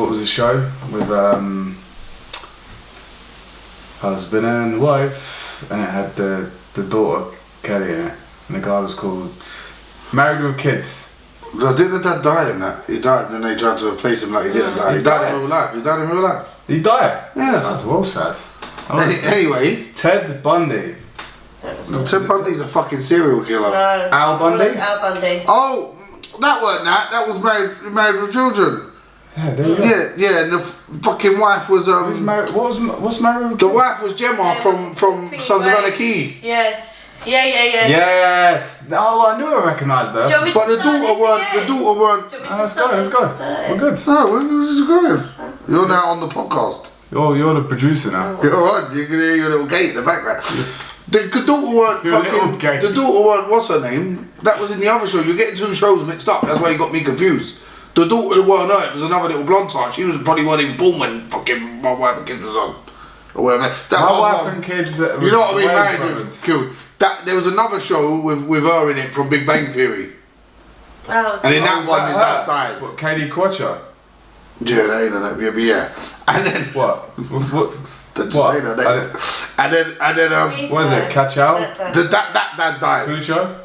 what was the show with husband and wife, and it had the daughter Kelly in it, and the guy was called Married with Kids. Didn't the dad die in that? He died and then they tried to replace him like he didn't die. He died in real life. He died in real life. He died? Yeah. That's well sad. Anyway. Ted Bundy. No, Ted Bundy's a fucking serial killer. No. Al Bundy? It was Al Bundy. Oh, that weren't that. That was married with children. Yeah, there you go. Yeah, and the fucking wife was What's married with the wife was Gemma from Sons of Anarchy. Yes. Yeah. Yes. Oh, I knew I recognised her. But the daughter weren't. Let's go. We're good. No, where's this going? You're now on the podcast. You're the producer now. You're on. You can hear your little gate in the background. The daughter weren't fucking. The daughter weren't. What's her name? That was in the other show. You're getting two shows mixed up. That's why you got me confused. The daughter weren't her. It was another little blonde type. She was probably weren't even born when fucking My Wife and Kids was on, or whatever. My Wife and Kids. You know what I mean? Married with killed. There was another show with her in it from Big Bang Theory. Oh. And in that one, my dad died. What, Kaley Cuoco? Yeah, that ain't that. Yeah. And then what? And then what is it? Catch out? That dies. Cuoco?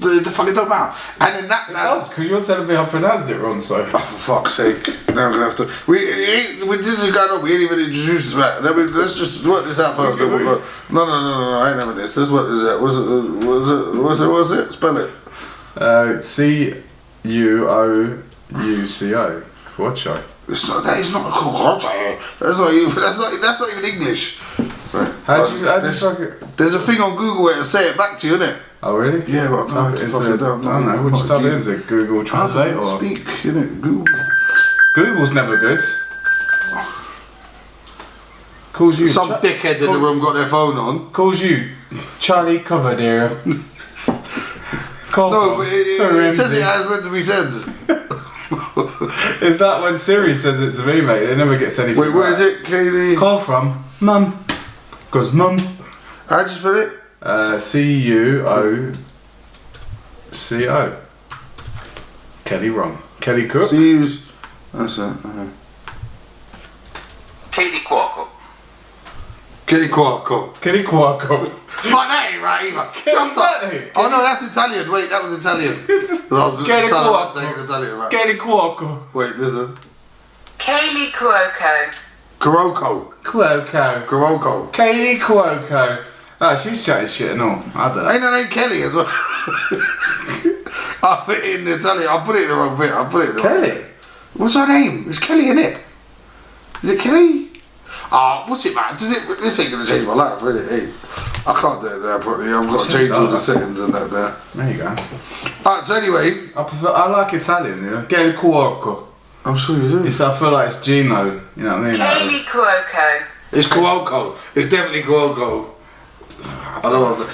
The fucking don't matter. And then that does, because you're telling me I pronounced it wrong, so. Oh, for fuck's sake. Now I'm gonna have to. This is going on, we ain't even introduced that. Let's just work this out first. No, I ain't having this. Let's work this out. What's it? Spell it. Cuouco. Cuoco. That is not a Cuoco. That's not even English. Right. How do you fuck it? There's a thing on Google where to say it back to you, innit? Oh really? Yeah, but I don't know how to fuck it down. I don't know. What do you type it into? Google Translate or? Speak, innit? Google. Google's never good. Calls you. Some dickhead in the room got their phone on. Calls you Charlie Coverdale. No, but it says it as meant to be said. Is that when Siri says it to me, mate? It never gets anything. Wait, where is it, Kaley? Call from Mum. Goes Mum. How'd you spell it? Cuoco. Kelly wrong. Kelly Cook. That's it. Kaley Cuoco. Kaley Cuoco. Kelly Cuoco. But that ain't right either. Shut up. Oh no, that's Italian. Wait, that was Italian. Kelly Cuoco. Italian, right? Kelly Cuoco. Wait, this is Kaley Cuoco. Cuoco. Kaley Cuoco. Oh, she's chatting shit and all. I don't know. Ain't her name Kelly as well? I put it in Italian. I put it in the wrong bit. Kelly? What's her name? It's Kelly, innit? Is it Kelly? What's it, man? This ain't gonna change my life, really. Hey, I can't do it there properly. I've got to change all the settings and that there. There you go. Alright, so anyway. I like Italian, you know. Kelly Cuoco. I'm sure you do. I feel like it's Gino, you know what I mean? Kaley Cuoco. It's Cuoco. It's definitely Cuoco. I don't want to say.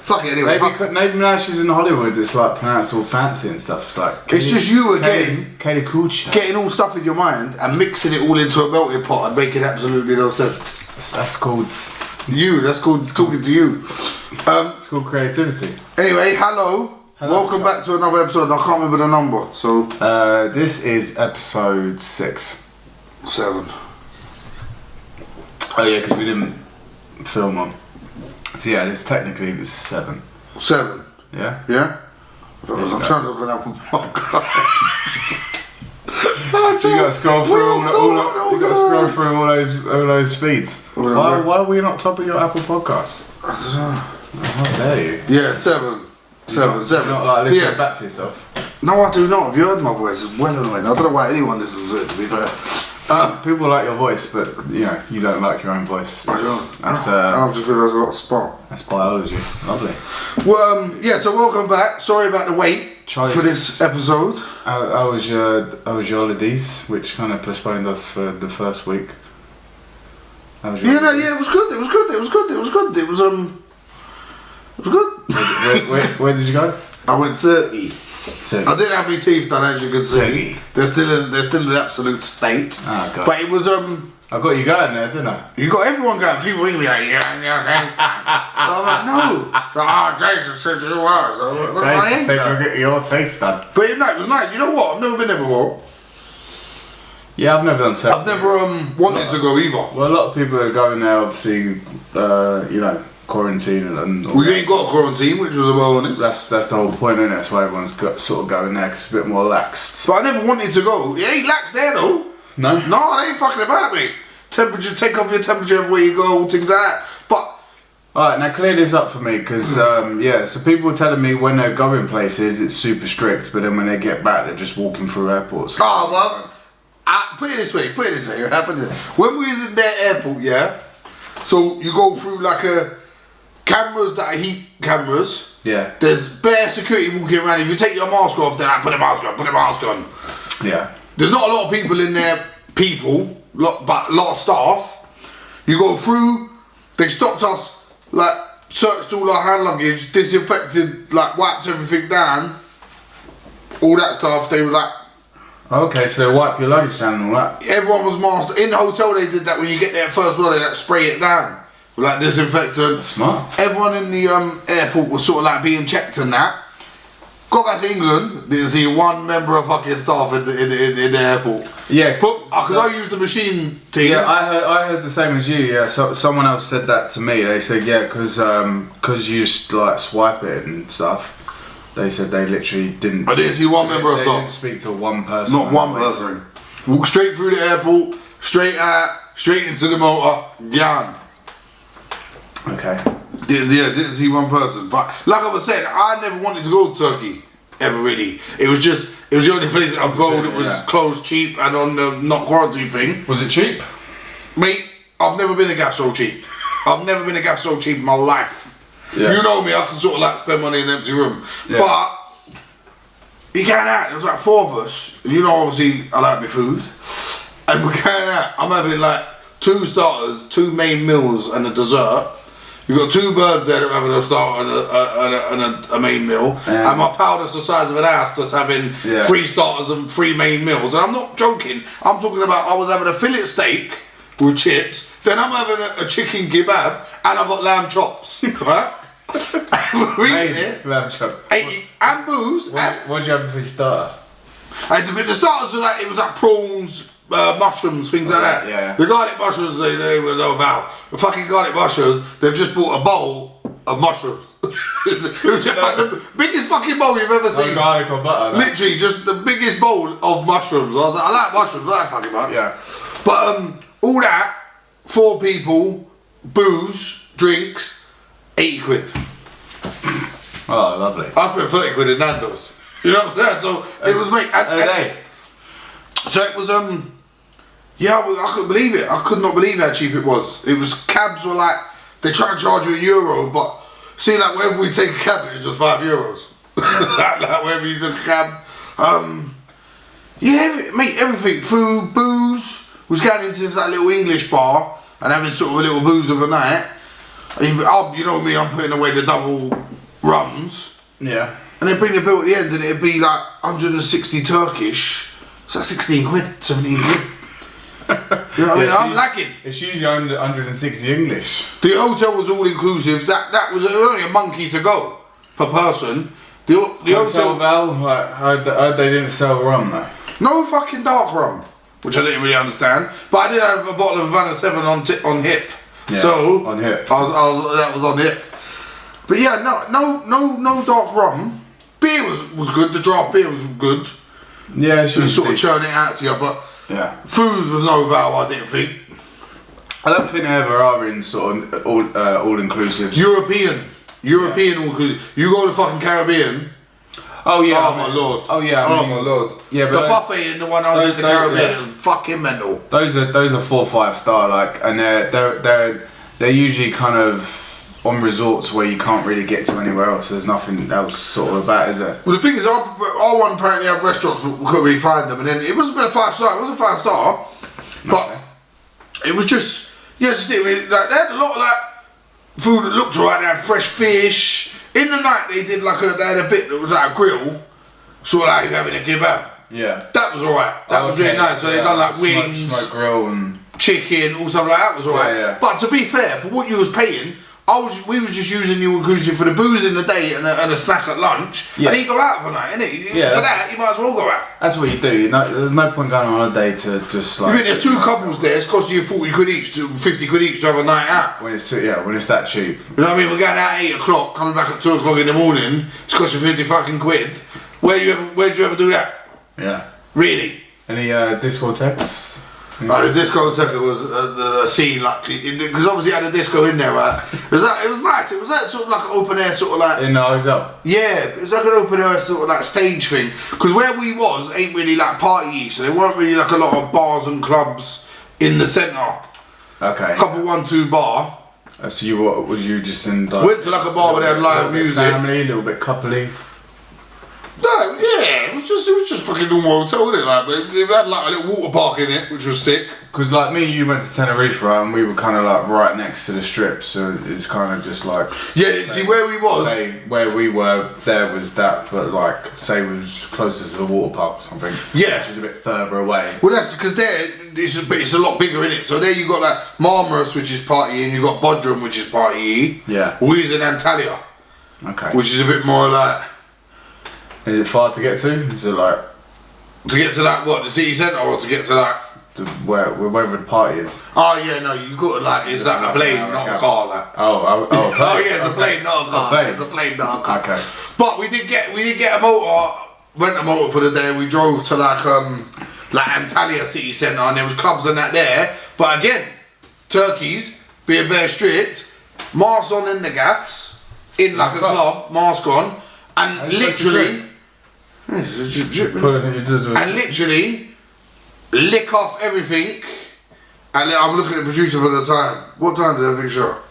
Fuck it anyway. Maybe now she's in Hollywood, it's like pronounced all fancy and stuff. It's like it's just you again. Kelly Cuoco. Getting all stuff in your mind and mixing it all into a melting pot and making absolutely no sense. That's called you. That's called talking to you. It's called creativity. Anyway, hello. Welcome back to another episode. I can't remember the number. So this is episode 6. 7. Oh yeah, because we didn't film them. So yeah, this technically this is 7. 7. Yeah. Yeah. I'm trying to look at Apple Podcast. You got to scroll through all those feeds. Why are we not top of your Apple Podcasts? I don't know. How dare you? Yeah, 7. 7. You're not like listening back to yourself. No, I do not. Have you heard my voice? It's well annoying. I don't know why anyone listens to it, to be fair. People like your voice, but you know you don't like your own voice. I don't. That's I've just realised I've got a spot. That's biology. Lovely. Well, yeah. So welcome back. Sorry about the wait for this episode. How was your holidays, which kind of postponed us for the first week? How was your holidays? It was good. It was good. Where did you go? I went Turkey. I didn't have my teeth done, as you can see. They're still in an absolute state. Oh, God. But it was I got you going there, didn't I? You got everyone going. People ring me like, yeah. I'm like, no. Jason said you was. Jason said you'll get your teeth done. But no, it was nice. You know what? I've never been there before. Yeah, I've never done Turkey. I've never wanted to go either. Well, a lot of people are going there, obviously, you know, quarantine and all We that. ain't got a quarantine, which was a bonus. That's the whole point, isn't it? That's why everyone's got sort of going there, 'cause it's a bit more laxed. But I never wanted to go. It ain't lax there though. No? No, they ain't fucking about, mate. Temperature, take off your temperature everywhere you go, things like that. But Alright, now clear this up for me, because, yeah, so people were telling me when they're going places, it's super strict, but then when they get back, they're just walking through airports. oh well, put it this way. It happened when we was in their airport, yeah. So you go through like cameras that are heat cameras. Yeah. There's bare security walking around. If you take your mask off, then I put a mask on. Yeah. There's not a lot of people in there, but a lot of staff. You go through, they stopped us, like, searched all our hand luggage, disinfected, like, wiped everything down, all that stuff. They were like, Okay, so they wipe your luggage down and all that. everyone was masked. In the hotel, they did that when you get there first, well, they like spray it down with like disinfectant. Smart. Everyone in the airport was sort of like being checked and that. Got back to England, didn't see one member of fucking staff in the airport. Yeah. Because I used the machine to. Yeah, I heard the same as you. Yeah, so someone else said that to me. They said, yeah, because you just like swipe it and stuff. They said they literally didn't. I didn't see one member of They staff. didn't speak to one person. Not one person. Walk straight through the airport, straight out, straight into the motor, gone. Okay. Didn't see one person. But like I was saying, I never wanted to go to Turkey ever really. It was the only place that I'd go that was close, cheap, and on the not quarantine thing. Was it cheap? Mate, I've never been a gaff so cheap. I've never been a gaff so cheap in my life. Yeah. You know me, I can sort of like spend money in an empty room. Yeah. But you can't act. There was like 4 of us. You know, obviously, I like my food. And we're going out. I'm having like 2 starters, 2 main meals, and a dessert. You've got 2 birds there that are having a starter and a main meal. And my pal that's the size of an ass that's having 3 starters and 3 main meals. And I'm not joking. I'm talking about I was having a fillet steak with chips. Then I'm having a chicken kebab. And I've got lamb chops. Right? We're eating it. Lamb chop. And booze. What did you have for your starter? The starters were like, it was like prawns, mushrooms, things like that. Yeah. The garlic mushrooms, they were no val. The fucking garlic mushrooms, they've just bought a bowl of mushrooms. It was just like the biggest fucking bowl you've ever seen. Garlic or butter. Literally, just the biggest bowl of mushrooms. I was like, I like mushrooms, I like fucking much. Yeah. But all that, 4 people, booze, drinks, 80 quid. Oh, lovely. I spent 30 quid in Nando's. You know what I'm saying? So it was mate. So it was yeah, I couldn't believe it. I could not believe how cheap it was. It was cabs were like they try to charge you €1, but see like wherever we take a cab it's just €5. like wherever you took a cab. Yeah, mate, everything, food, booze. Was going into this like little English bar and having sort of a little booze of a night. You know me, I'm putting away the double rums. Yeah. And they bring the bill at the end and it'd be like 160 Turkish. It's like 16 quid, 17 quid. You know what I mean? I'm lagging. It's usually 160 English. The hotel was all inclusive. That was only a monkey to go per person. The hotel. Val, like, how they didn't sell rum though? No fucking dark rum, which I didn't really understand. But I did have a bottle of Havana 7 on hip. Yeah, so on hip. That was on hip. But yeah, no dark rum. Beer was good. The draft beer was good. Yeah, it should sort of churn it out to you, but yeah, food was no vow. I didn't think. I don't think they ever are in sort of all inclusive. European all inclusive. You go to fucking Caribbean. Oh yeah. Oh my lord. Oh yeah. Oh my lord. Yeah, but the buffet in the one I was in the Caribbean was fucking mental. Those are 4-5 star like, and they're usually kind of on resorts where you can't really get to anywhere else. There's nothing else sort of about, is there? Well, the thing is, our one apparently had restaurants, but we couldn't really find them. And then it wasn't a 5-star. It wasn't 5-star, but it was just like they had a lot of that food that looked right. They had fresh fish. In the night, they did they had a bit that was like a grill, sort of like having a kebab. Yeah. That was alright. That was really nice. So they done like wings, smoke grill and chicken, all stuff like that was alright. Yeah. But to be fair, for what you was paying, we was just using the all-inclusive for the booze in the day and a snack at lunch, and he'd go out for night, innit? Yeah, for that, you might as well go out. That's what you do. There's no point going on holiday to just like. You think there's two couples there? It's costing you 40 quid each, to 50 quid each to have a night out. When it's that cheap. You know what I mean? We're going out at 8 o'clock, coming back at 2 o'clock in the morning. It's cost you 50 fucking quid. Where'd you ever do that? Yeah. Really? Any discotheques? The discotheque was a scene, like, because obviously it had a disco in there, right? It was nice. It was that sort of like an open air sort of like. In the hotel? Yeah, it was like an open air sort of like stage thing. Because where we was ain't really like party, so there weren't really like a lot of bars and clubs in the centre. Okay. Couple 1-2 bar. So what was you just in? Like, went to like a bar where they had live music. Family, a little bit coupley. No, yeah, it was just fucking normal hotel, wasn't it? Like, but it had like a little water park in it, which was sick. Because like me and you went to Tenerife, right, and we were kind of like right next to the strip, so it's kind of just like. Yeah, see where we was. Say where we were, there was that, but like say we was closer to the water park or something. Yeah. Which is a bit further away. Well, that's because there it's a lot bigger in it. So there you got like Marmaris, which is party, and you got Bodrum, which is party. Yeah. We was in Antalya. Okay. Which is a bit more like. Is it far to get to? Is it like to get to that what the city centre or to get to that wherever the party is? Oh yeah, no, you got to like it's like a plane, not a car. Like oh, oh yeah, it's a plane, not a car. It's a plane, not a car. Okay. But we did get a motor, rent a motor for the day. And we drove to like Antalya city centre, and there was clubs and that there. But again, turkeys being very strict, mask on in the gaffs, in like a club, mask on, and literally. And literally lick off everything. And I'm looking at the producer for the time. What time did everything shut?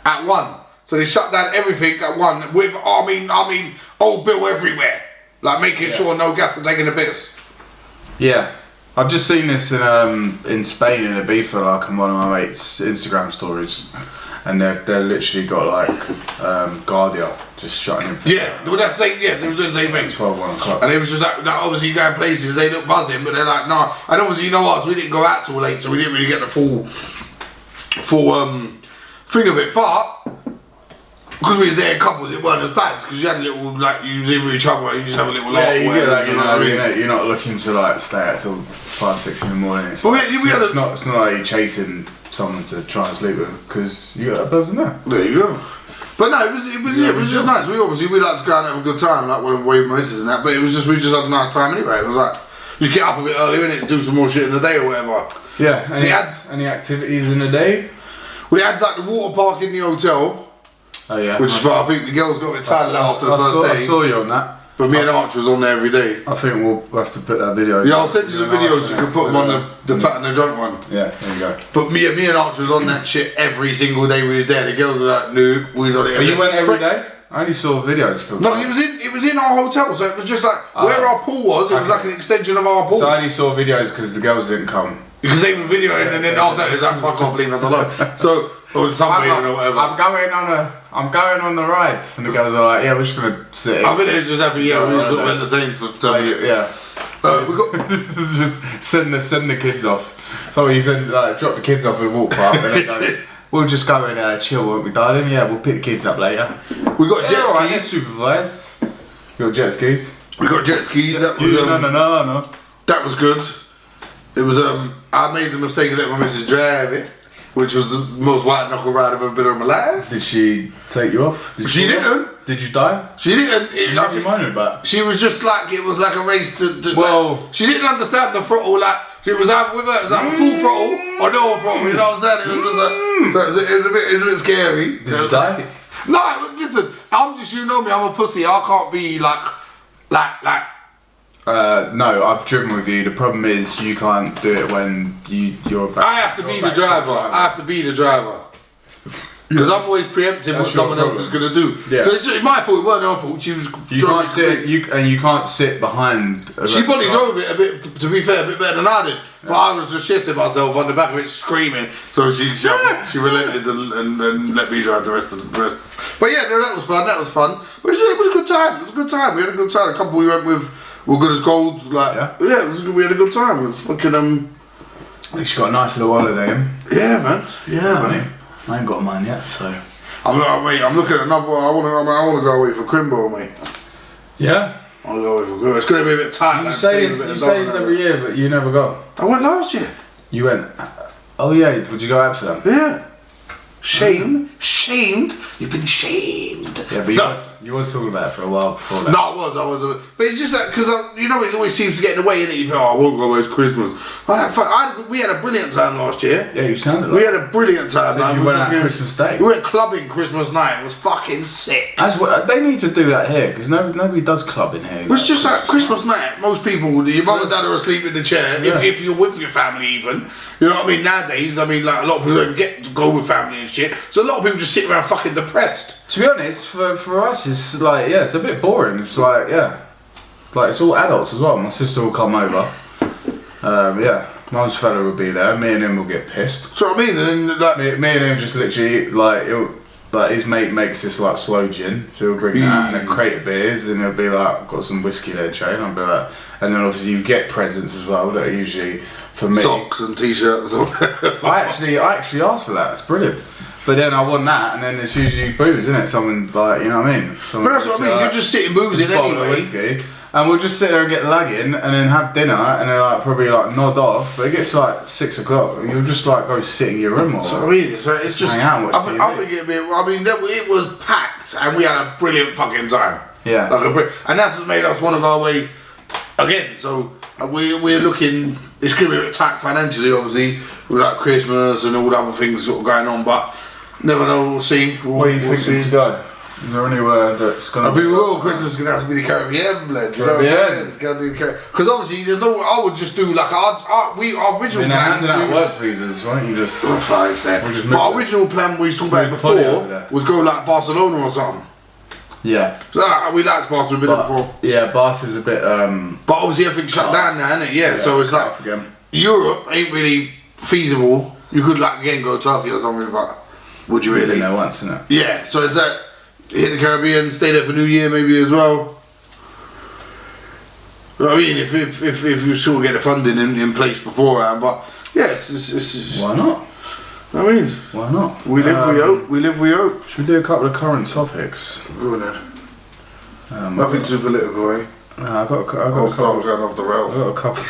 At 1. So they shut down everything at 1 with I mean old Bill everywhere. Like making sure no gas were taking the piss. Yeah. I've just seen this in Spain in Ibiza, like on one of my mates' Instagram stories. And they've literally got like Guardia just shutting him. Yeah, well that's same. Yeah, they was doing the same thing. 12, 1 o'clock. And it was just like obviously you going places, they look buzzing, but they're like nah. And obviously you know us, we didn't go out till late, so we didn't really get the full thing of it. But because we was there in couples, it weren't as bad because you had a little like you was with each other, and you just have a little laugh. Yeah, you get like you know what I mean? You're not looking to like stay out till 5, 6 in the morning. It's, but like, it's not like you're chasing someone to try and sleep with because you got a buzz in there. There you go. But no, it was just nice. We like to go out and have a good time, like when we misses and that. But we just had a nice time anyway. It was like you get up a bit early innit, do some more shit in the day or whatever. Yeah. Any activities in the day? We had like the water park in the hotel. Oh yeah. Which is why I think the girls got a bit tired after the first day. I saw you on that. But me and Arch was on there every day. I think we'll have to put that video. Yeah, I'll send you some videos. You can put them on the fat and the drunk one. Yeah, there you go. But me and Arch was on that shit every single day we was there. The girls were like, no, we was on it. But you went every day? I only saw videos from. No, it was in our hotel, so it was just like where our pool was. It was like an extension of our pool. So I only saw videos because the girls didn't come. Because they were videoing, and then after that, it's like fuck off, leave us alone. So or sunbathing or whatever. I'm going on the rides, and the girls are like, yeah, we're just gonna sit. I think they was just happy. Yeah, we were sort of entertained for 10 minutes. Yeah. We got this is just send the kids off. So you drop the kids off at walk park, and then go, we'll just go and chill, won't we, darling? Yeah, we'll pick the kids up later. We got jet skis. Right, supervised. You got jet skis. We got jet skis. That was no. That was good. It was I made the mistake of letting my missus drive it, which was the most white knuckle ride I've ever been on in my life. Did she take you off? She didn't. Did you die? She didn't. What you moaning about? She was just like it was like a race to well, like, she didn't understand the throttle. Like it was either with her, it was like full throttle or no throttle. You know what I'm saying? It was just like so it was a bit scary. Did you die? No, listen. I'm just you know me. I'm a pussy. I can't be like. No, I've driven with you. The problem is you can't do it when you're back. I have to be the driver. I have to be the driver. Because I'm always preempting what someone else is going to do. Yeah. So it's my fault, it wasn't her fault. She was you can't sit, you can't sit behind. She probably drove it a bit, to be fair, a bit better than I did. But I was just shitting myself on the back of it, screaming. So she relented and let me drive the rest. But yeah, no, that was fun. But it was a good time. We had a good time. A couple we went with were good as gold. Like, yeah, it was good. We had a good time. It was fucking At least you got a nice little holiday in. Yeah, man. Yeah, man. I ain't got mine yet, so. I'm looking at another one. I want to go away for Crimbo, mate. Yeah? I want to go away for Crimbo. It's going to be a bit tight. You say this every year, but you never go. I went last year. You went... Oh yeah, would you go Amsterdam? Yeah. Shamed. You've been shamed. Yeah, but you was talking about it for a while before that. No, I was. But it's just that, because, it always seems to get in the way, innit? You think, I won't go away, it's Christmas. We had a brilliant time last year. Yeah, you sounded like We had a brilliant time, man. You went out on Christmas Day. We went clubbing Christmas night. It was fucking sick. They need to do that here, because nobody does clubbing here. It's just like Christmas night. Most people, your mum and dad are asleep in the chair, if you're with your family even. You know what I mean? Nowadays, like a lot of people don't get to go with family and shit. So a lot of people just sit around fucking depressed. To be honest, for us, it's like, it's a bit boring. It's like, like it's all adults as well. My sister will come over. Mum's fella will be there. Me and him will get pissed. So what I mean, and then, like, me and him just literally like his mate makes this like slow gin, so he'll bring that and a crate of beers, and he'll be like, got some whiskey there, Jane. I'll be like, and then obviously you get presents as well that are usually for me. Socks and t-shirts. I actually asked for that. It's brilliant. But then I want that, and then it's usually booze, isn't it? Someone like, you know what I mean? But that's what I mean. You're just sitting boozing anyway. Whiskey, and we'll just sit there and get lagging, and then have dinner, and then like probably like nod off. But it gets like 6 o'clock, and you'll just like go sit in your room or. So really, it's just. Hang out and watch TV. I think it'd be. I mean, it was packed, and we had a brilliant fucking time. Yeah. And that's what made us want to go away again. So we're looking. It's going to be a bit tight financially, obviously, with like Christmas and all the other things sort of going on, but. Never know, we'll see. Where are you thinking to go? Is there anywhere that's going to be... I think Christmas is going to have to be the Caribbean, blend. You know what I'm saying? It's going to be the Caribbean. Because obviously, there's no... I would just do like... Our original plan... handing out work visas, won't you just... Flies there. But our original plan we talked about before was go like Barcelona or something. Yeah. So we liked Barcelona a bit before. Yeah, Barcelona's a bit... But obviously everything's shut down now, isn't it? Yeah, so it's like... Again. Europe ain't really feasible. You could like, again, go to Turkey or something, but... Would you really? No, once, isn't it? Yeah, so it's like hit the Caribbean, stay there for New Year maybe as well. I mean, if you sort of get the funding in place beforehand, but yeah, it's why not? I mean, why not? We live, we hope. We live, we hope. Should we do a couple of current topics? Go on then. Nothing too political, eh? No, I'll start going off the rails. I've got a couple.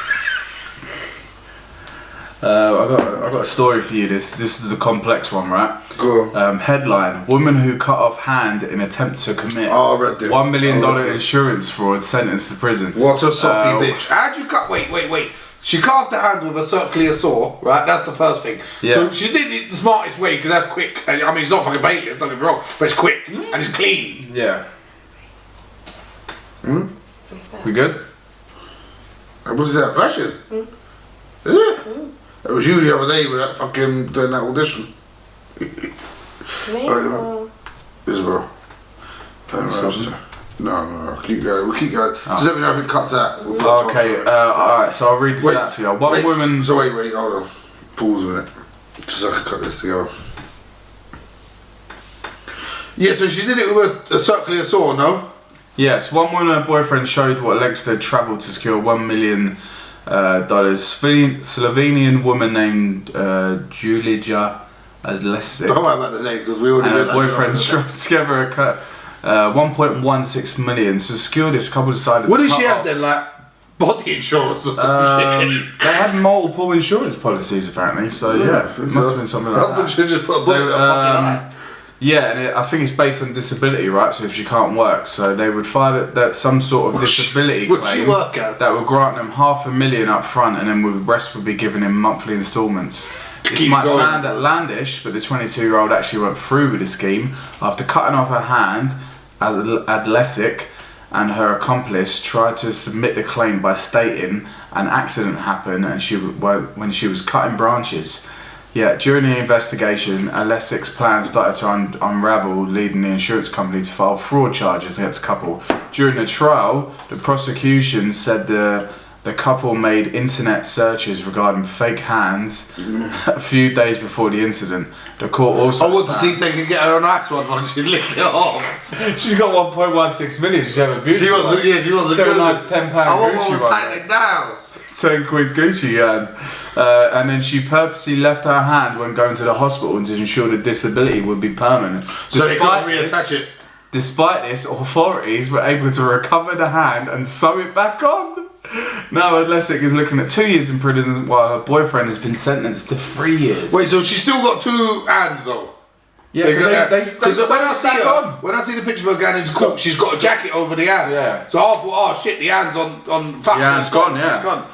I've got a story for you. This is the complex one, right? Go on. Headline: Woman who cut off hand in attempt to commit I read this. $1 million insurance fraud sentenced to prison. What a soppy bitch! How'd you cut? Wait. She cut off the hand with a circular saw, right? That's the first thing. Yeah. So she did it the smartest way because that's quick. I mean, it's not fucking painless, don't get me wrong, but it's quick and it's clean. Yeah. We good? What is that? Flashing? Is it? It was you the other day with that fucking doing that audition. Me? Isabel. No, keep going. We'll keep going. Just let me know if it cuts out. Okay, alright, so I'll read this out for you. One woman. So wait, hold on. Pause a minute. Just so I can cut this together. Yeah, so she did it with a circular saw, no? Yes, one woman and her boyfriend showed what lengths they'd travelled to secure $1 million. Slovenian woman named Julija Adlesic. Don't worry about the name because we already. And her boyfriend strung together a cut 1.16 million. So secured this couple decided. What did she have then? Like body insurance or some shit? They had multiple insurance policies apparently. So yeah, it must have been something like that. Husband should just put a bullet in her fucking eye. Yeah, and I think it's based on disability, right? So if she can't work, so they would file that some sort of disability claim that would grant them $500,000 up front, and then the rest would be given in monthly instalments. This might sound outlandish, but the 22-year-old actually went through with the scheme after cutting off her hand. Adlesic and her accomplice tried to submit the claim by stating an accident happened and when she was cutting branches. Yeah, during the investigation, Alessic's plan started to unravel, leading the insurance company to file fraud charges against the couple. During the trial, the prosecution said the the couple made internet searches regarding fake hands a few days before the incident. The court also. I want to see if they can get her a nice one when she's licked it off. She's got 1.16 million. She had a beautiful. She was a good. She A nice £10 I want Gucci one with patent nails. 10 quid Gucci hand. And then she purposely left her hand when going to the hospital to ensure the disability would be permanent. So they couldn't reattach it. Despite this, authorities were able to recover the hand and sew it back on. Now Adlesic is looking at 2 years in prison while her boyfriend has been sentenced to 3 years. Wait, so she's still got 2 hands though? Yeah, because when I see the picture of her going into court, she's got a jacket over the hand. Yeah. So I thought, oh shit, the hand's on fat. Yeah, it's gone, yeah. It's gone.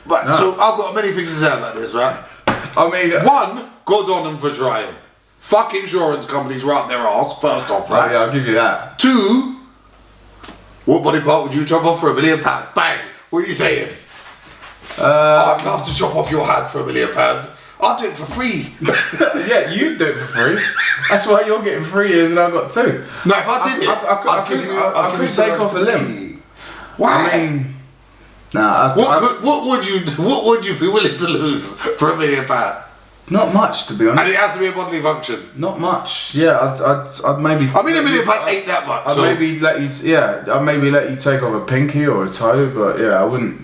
But so I've got many things to say about this, right? I mean, one, good on them for trying. Fuck insurance companies right up their arse, first off, right? Yeah, I'll give you that. 2, what body part would you chop off for £1 million? Bang! What are you saying? I'd love to chop off your hand for £1 million. I'll do it for free. Yeah, you do it for free. That's why you're getting 3 years and I've got 2. No, if I did I could take off a limb. Why? I mean, nah. What would you be willing to lose for £1 million? Not much, to be honest. And it has to be a bodily function. Not much. Yeah, I'd maybe. I mean, £1 million ain't that much. I'd maybe let you. I'd maybe let you take off a pinky or a toe, but yeah, I wouldn't.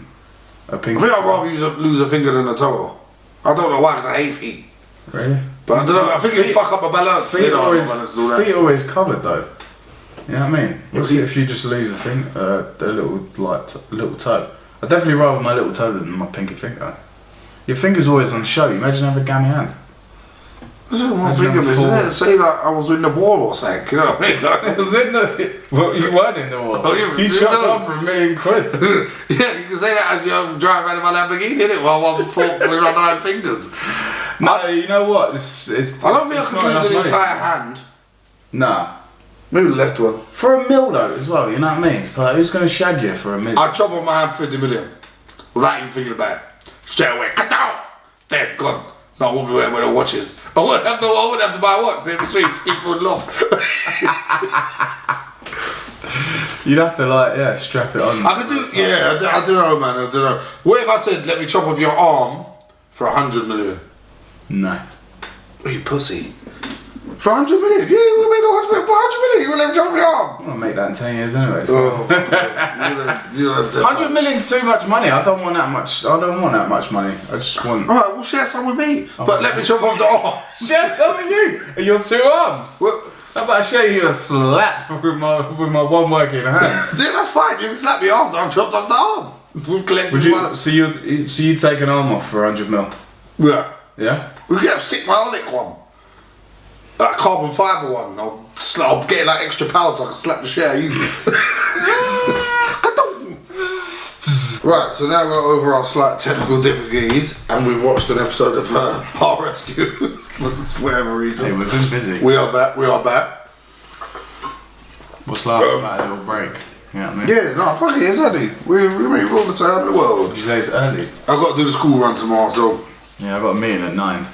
A pinky. I think I'd rather lose a finger than a toe. I don't know why, because I hate feet. Really? But I don't know. I think it'd fuck up my balance. Feet are always covered though. You know what I mean? What's it if you just lose a finger, a little toe? I'd definitely rather my little toe than my pinky finger. Your finger's always on show. Imagine having a gammy hand. That's what I'm thinking, isn't it? Say like I was in the war or something, you know what I mean? I was in the... Well, you weren't in the war. Oh, yeah, you chopped off for £1 million. Yeah, you can say that as you're driving around in my Lamborghini, innit? While one foot with my 9 fingers. No, you know what? I don't think I could lose an entire hand. Nah. Maybe the left one. For $1 million though, as well, you know what I mean? It's like, who's going to shag you for $1 million? I'd chop off my hand for 50 million. Without even thinking about it. Straight away. Cut out! Dead, gone. No, I won't be wearing the watches. I wouldn't have to buy a watch in between people and love. You'd have to strap it on. I could do, I don't know, man. I don't know. What if I said, let me chop off your arm for 100 million? No. Are you pussy? For 100 million? Yeah, we made 100 million. For 100 million, you will let me chop off your arm. I'm gonna make that in 10 years anyway. Oh, you 100 million is too much money. I don't want that much money. I just want. Alright, well share some with me. But let me chop off the arm. Share some with you. And your 2 arms. What? How about I show you a slap with my one working hand? Yeah, that's fine. You can slap me after I've chopped off the arm. We've collected one. So you take an arm off for 100 mil? Yeah. Yeah. We could have sick bionic one. That carbon fibre one. I'll get it like extra power so I can slap the shit out of you. Right, so now we're over our slight technical difficulties and we've watched an episode of Bar Rescue for whatever reason. Hey, we've been busy. We are back. What's laughing about a little break? You know what I mean? Yeah, no, fuck it, it's early. We make all the time in the world. Did you say it's early? I've got to do the school run tomorrow, so. Yeah, I've got a meeting at 9.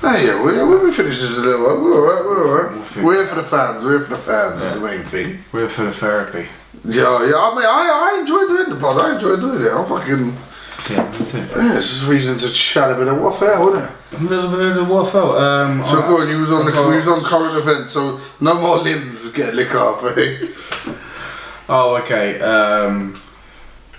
Hey, yeah, we finished this a little while. We're alright. We're here for the fans. That's the main thing. We're here for the therapy. Yeah. I mean, I enjoy doing the pod. I enjoy doing it. I'm fucking. Yeah, me too. Yeah, it's just reason to chat a bit of waffle, wasn't it? A little bit of waffle. So go on. You was on current events, so no more limbs get licked off. Eh? Oh, okay.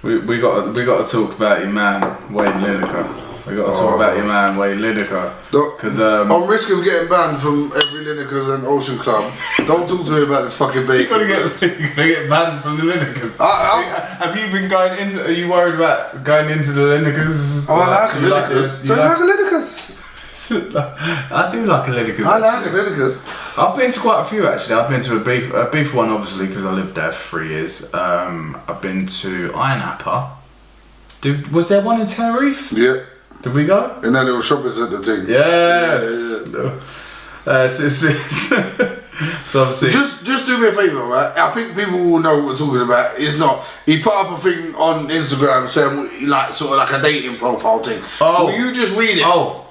We got to talk about your man Wayne Lineker. We got to talk about your man Wayne Lineker. Because on risk of getting banned from every Linekers and Ocean Club, don't talk to me about this fucking bacon. You're gonna get banned from the Linekers. Have you been going into? Are you worried about going into the Linekers? Oh, I like Linekers. Don't you like Linekers? I do like a Linekers. I like a Linekers. I've been to quite a few actually. I've been to a beef one obviously because I lived there for 3 years. I've been to Iron Apple. Was there one in Tenerife? Yeah. Did we go? In that little shopping centre thing. Yes. Yeah. So obviously. Just do me a favour, right? I think people will know what we're talking about. It's not. He put up a thing on Instagram saying like sort of like a dating profile thing. Oh. Will you just read it? Oh.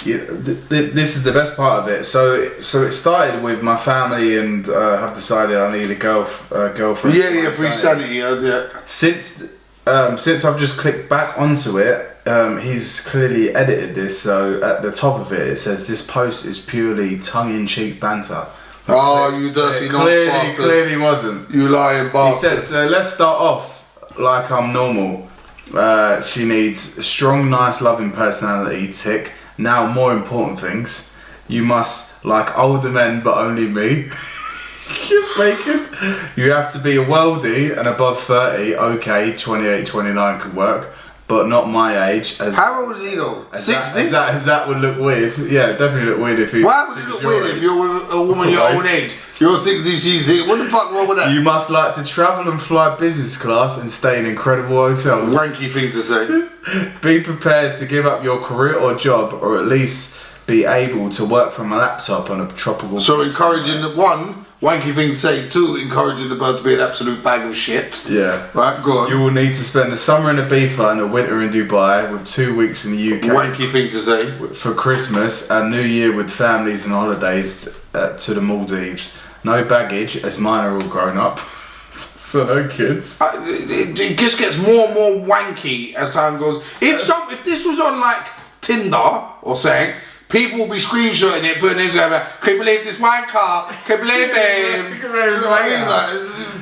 Yeah, this is the best part of it. So it started with my family and have decided I need a girlfriend. Yeah, for sanity. Yeah. Since since I've just clicked back onto it, he's clearly edited this. So at the top of it says this post is purely tongue-in-cheek banter. Oh, you dirty bastard. Clearly wasn't. You lying bastard. He said, so let's start off like I'm normal. She needs a strong, nice, loving personality, tick. Now, more important things. You must like older men, but only me. You're bacon. You have to be a worldie and above 30. Okay, 28, 29 could work, but not my age. How old is he though? 60? That would look weird. Yeah, definitely look weird if he. Why would it look weird if you're with a woman your own age? You're 60, she's 60. What the fuck wrong with that? You must like to travel and fly business class and stay in incredible hotels. Wanky thing to say. Be prepared to give up your career or job, or at least be able to work from a laptop on a tropical. So encouraging the one, wanky thing to say. Two, encouraging the bird to be an absolute bag of shit. Yeah. Right, go on. You will need to spend the summer in Ibiza and the winter in Dubai, with 2 weeks in the UK. Wanky thing to say. For Christmas and New Year with families and holidays to the Maldives. No baggage, as mine are all grown up. So no kids. It just gets more and more wanky as time goes. If this was on like Tinder or something, people will be screenshotting it, putting it over. Can't believe this wanker. Can't believe him.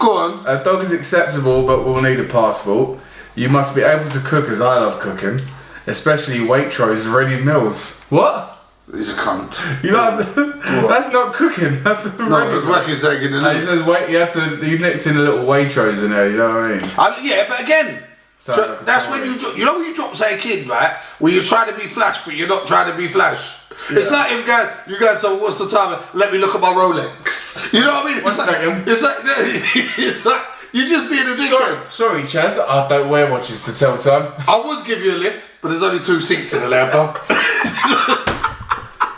Go on. A dog is acceptable, but will need a passport. You must be able to cook, as I love cooking, especially Waitrose ready meals. What? He's a cunt. You know, that's not cooking. That's no, it's wacky saying in the he says, you nicked in a little Waitrose in there. You know what I mean? Yeah, but again. That's when you drop, when you drop, say, a kid, right? Where you're trying to be flash, but you're not trying to be flash. Yeah. It's like him going, you guys, so what's the time? Let me look at my Rolex. You know what I mean? One second. It's like, you're just being a dickhead. Sorry, Chaz, I don't wear watches to tell time. I would give you a lift, but there's only 2 seats in the Lambo.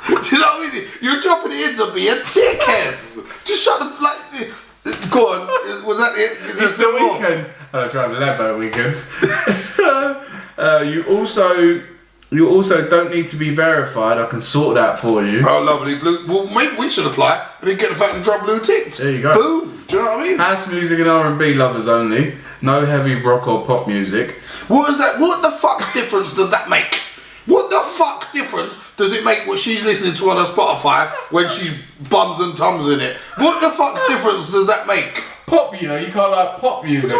Do you know what I mean? You're dropping it in to be a dickhead. Just shut the, like, go on. Was that it? It's the weekend. I drive the Lambo weekends. You also don't need to be verified. I can sort that for you. Oh, lovely. Blue. Well, maybe we should apply and then get the fucking drop blue ticked. There you go. Boom. Do you know what I mean? House music and R&B lovers only. No heavy rock or pop music. What is that? What the fuck difference does that make? What the fuck difference does it make what she's listening to on her Spotify when she bums and tums in it? What the fuck's difference does that make? Pop, you know, you can't like pop music. I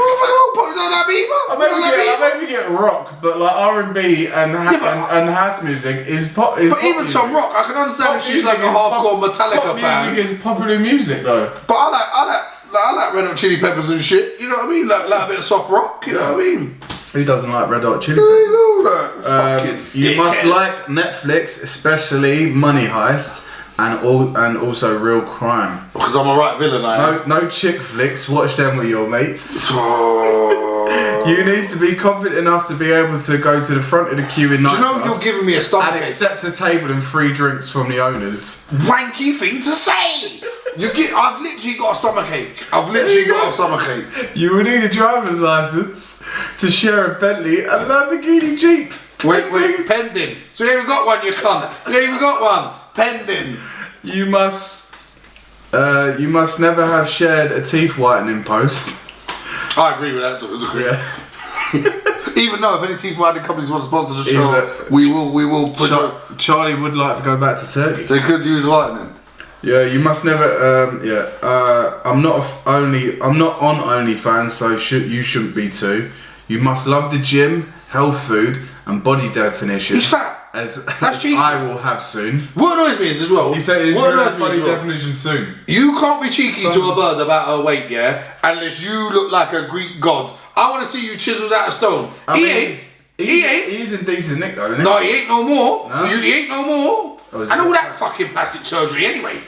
maybe get rock, but like R&B and house music is pop. But even music. Some rock, I can understand if she's like a hardcore Metallica fan. Pop music is popular music though. But I like Red Hot Chili Peppers and shit. You know what I mean? Like a bit of soft rock. You know what I mean? Who doesn't like Red Hot Chili Peppers? You must like Netflix, especially Money Heist. And also real crime. Because I'm a right villain, I am. No chick flicks, watch them with your mates. You need to be confident enough to be able to go to the front of the queue in nightclubs. Do you know you're giving me a stomachache? And accept a table and free drinks from the owners. Wanky thing to say! I've literally got a stomachache. You will need a driver's license to share a Bentley and a Lamborghini Jeep. Wait, pending. So you even got one, you cunt. You even got one. Pending. You must never have shared a teeth whitening post. I agree with that to a degree. Yeah. Even though if any teeth whitening companies want to sponsor the show, we will put Charlie would like to go back to Turkey. They could use whitening. Yeah, you must never. I'm not on OnlyFans, so you shouldn't be too. You must love the gym, health food, and body definition. He's fat. As cheeky. I will have soon. What annoys me is as well. He said his body definition soon. You can't be cheeky to a bird about her weight, yeah, unless you look like a Greek god. I want to see you chiseled out of stone. He ain't. He's in decent nick though, isn't he? No, he ain't no more. No? He ain't no more. And all that fucking plastic surgery anyway.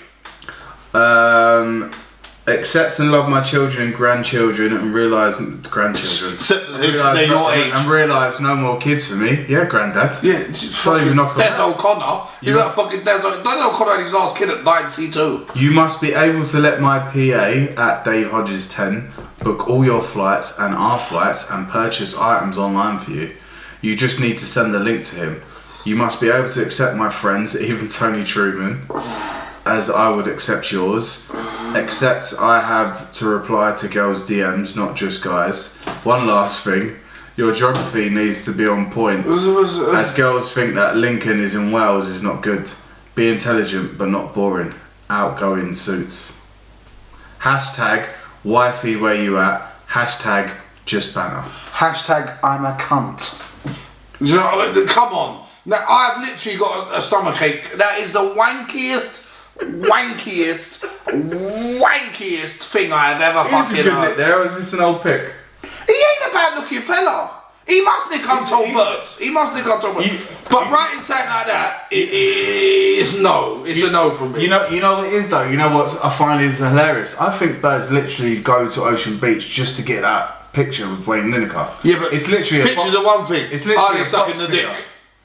Accept and love my children and grandchildren and realise grandchildren. They're your age. And realise no more kids for me. Yeah, granddad. Yeah, Des O'Connor. You got fucking Des O'Connor and his last kid at 92. You must be able to let my PA at Dave Hodges 10 book all your flights and our flights and purchase items online for you. You just need to send the link to him. You must be able to accept my friends, even Tony Truman, as I would accept yours. Except I have to reply to girls' DMs, not just guys. One last thing. Your geography needs to be on point. As girls think that Lincoln is in Wales is not good. Be intelligent but not boring. Outgoing suits. Hashtag wifey where you at. Hashtag just banner. Hashtag I'm a cunt. You know, come on. Now, I've literally got a stomach ache. That is the wankiest thing I have ever fucking heard. There, or is this an old pic? He ain't a bad looking fella. He must nick untold birds. He must nick untold birds. But writing something like that, it's no. It's a no from me. You know what it is though? You know what I find is hilarious? I think birds literally go to Ocean Beach just to get that picture with Wayne Lineker. Yeah, but it's literally pictures are one thing. It's literally sucking the dick.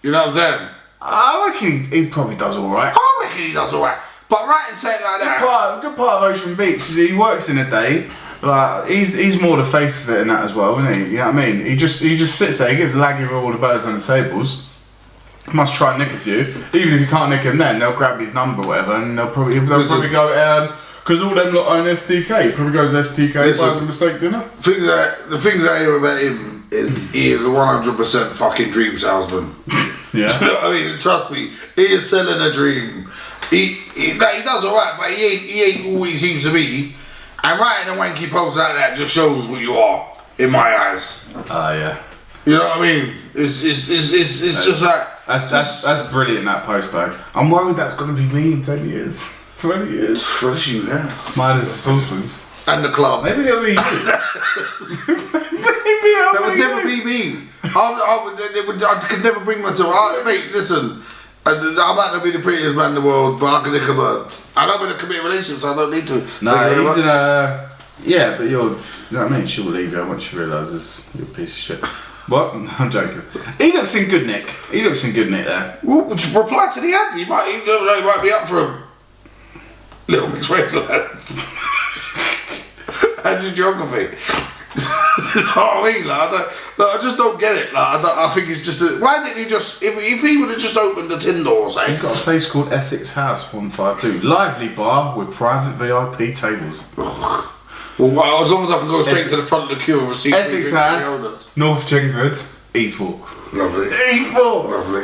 You know what I'm saying? I reckon he probably does alright. I reckon he does alright. But writing something like that. Good part of Ocean Beach is he works in a day. Like he's more the face of it in that as well, isn't he? You know what I mean? He just sits there, he gets laggy with all the birds on the tables. He must try and nick a few. Even if you can't nick him then, they'll grab his number or whatever and they'll probably go, because all them lot own STK. He probably goes STK, buys a mistake dinner. The things I hear about him is he is a 100% fucking dream salesman. Yeah. You know what I mean? Trust me, he is selling a dream. He does alright, but he ain't all he seems to be. And writing a wanky post like that just shows what you are, in my eyes. Yeah. You know what I mean? It's just like... That's brilliant, that post though. I'm worried that's going to be me in 10 years. 20 years. What's you now? Mine is the saucepans. And the club. Maybe it'll be you. That would never be me. I could never bring myself... Mate, listen... I might not be the prettiest man in the world, but I can nick a bird. I don't want to commit a relationship, so I don't need to. No, he's in a... Yeah, but you know what I mean? She'll leave you once she realises you're a piece of shit. What? I'm joking. He looks in good nick. There. Well, reply to the ad. He might be up for a little mixed race lads. And your geography. You know what I mean? I just don't get it. I think it's just why didn't he just if he would have just opened the tin door, say? He's got a place called Essex House 152, lively bar with private VIP tables. Well, as long as I can go straight to the front of the queue and receive Essex House, North Chingford, E4. Lovely. E4. Lovely.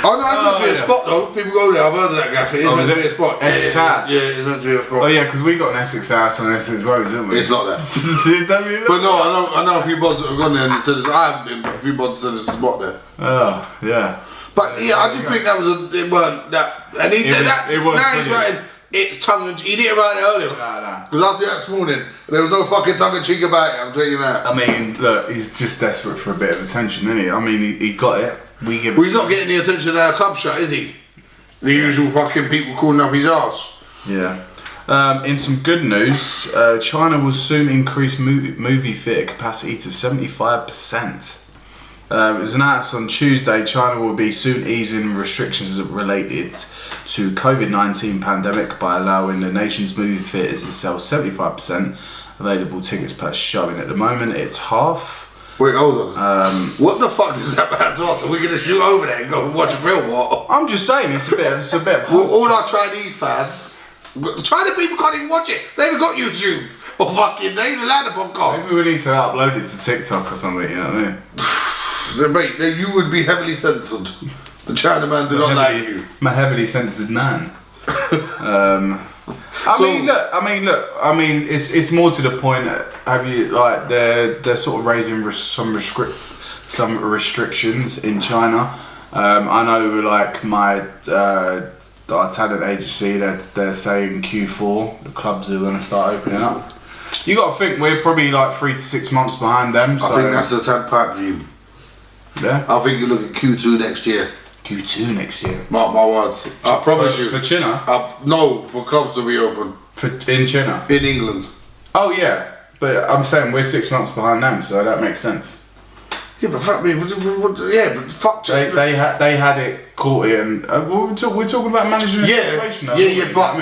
Oh no, it's meant to be a spot though. People go there. I've heard of that gaff. It is meant to be a spot. Essex House. Yeah, it's meant to be a spot. Oh yeah, because we got an Essex House on Essex Road, didn't we? It's not that. But no, I know a few bods that have gone there and said I haven't been, but a few bods said there's a spot there. Oh yeah. But yeah, I just think that was it weren't that, and now he's writing. It's tongue and cheek. He didn't write it earlier. No. Because I see that this morning. There was no fucking tongue and cheek about it. I'm telling you that. I mean, look, he's just desperate for a bit of attention, isn't he? I mean, he got it. Well, he's not getting the attention of our club shot, is he? The usual fucking people calling up his arse. Yeah. In some good news, China will soon increase movie theatre capacity to 75%. It was announced on Tuesday China will be soon easing restrictions related to COVID-19 pandemic by allowing the nation's movie theatres to sell 75% available tickets per showing. At the moment, it's half. Wait, hold on. What the fuck does that matter to us? Are we going to shoot over there and go and watch a film? What? I'm just saying, it's a bit. Well, all our Chinese fans, China people can't even watch it. They haven't got YouTube or fucking they even allowed a podcast. Maybe we need to upload it to TikTok or something. You know what I mean? Mate, you would be heavily censored. The Chinaman do not like you. My heavily censored man. I mean, it's more to the point. Have you like they're sort of raising some restrictions in China. I know like our talent agency they're saying Q4 the clubs are going to start opening up. You got to think we're probably like 3 to 6 months behind them. So. I think that's the tadpipe dream. Yeah. I think you look at Q2 next year. Q2 next year. Mark my words. I promise you. For China? No, for clubs to reopen. In China? In England. Oh yeah, but I'm saying we're 6 months behind them, so that makes sense. Yeah, but fuck me. But fuck China. They had it caught in. We're talking about managing the situation. But you got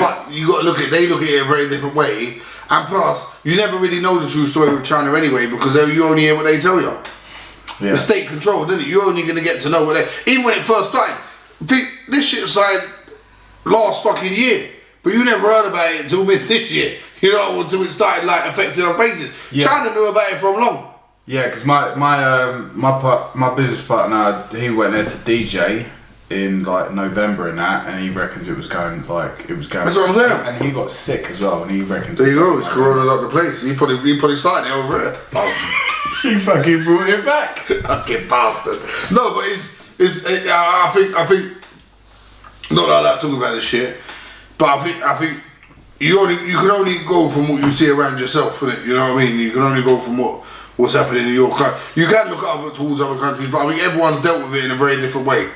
to they look at it a very different way. And plus, you never really know the true story with China anyway because you only hear what they tell you. Yeah. The state controlled, isn't it? You're only going to get to know what even when it first started. This shit started last fucking year. But you never heard about it until this year. You know, until it started like affecting our faces. Yeah. China knew about it from long. Yeah, because my business partner, he went there to DJ in like November and that, and he reckons it was going. That's what I'm saying. And he got sick as well, and he reckons. There you go. It's Corona up the place. He probably started it over here. He fucking brought it back. Fucking bastard. No, but I think. Not that I like talking about this shit, but I think you can only go from what you see around yourself, innit? You know what I mean? You can only go from what's happening in your country. You can look towards other countries, but I think everyone's dealt with it in a very different way.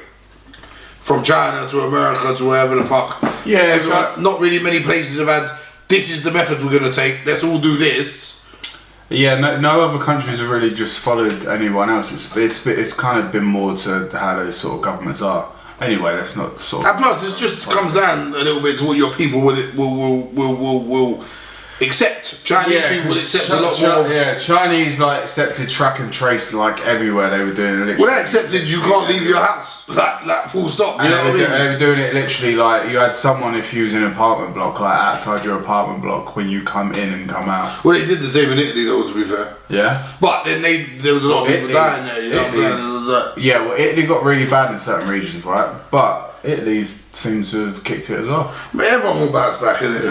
From China to America to wherever the fuck. Yeah, not really many places have had. This is the method we're gonna take. Let's all do this. Yeah, no other countries have really just followed anyone else. It's kind of been more to how those sort of governments are. Anyway, let's not sort of. And plus, it just comes down a little bit to what your people will accept. Chinese people will accept a lot more. Yeah, Chinese accepted track and trace everywhere. They were doing it. Well, they accepted you can't leave your house, like full stop. You know what I mean? They were doing it literally you had someone, if you was in an apartment block, outside your apartment block when you come in and come out. Well, they did the same in Italy, though, to be fair. Yeah. But then there was a lot of people dying there. You know what I'm saying? Yeah, well, Italy got really bad in certain regions, right? But Italy seems to have kicked it as well. But everyone will bounce back, innit?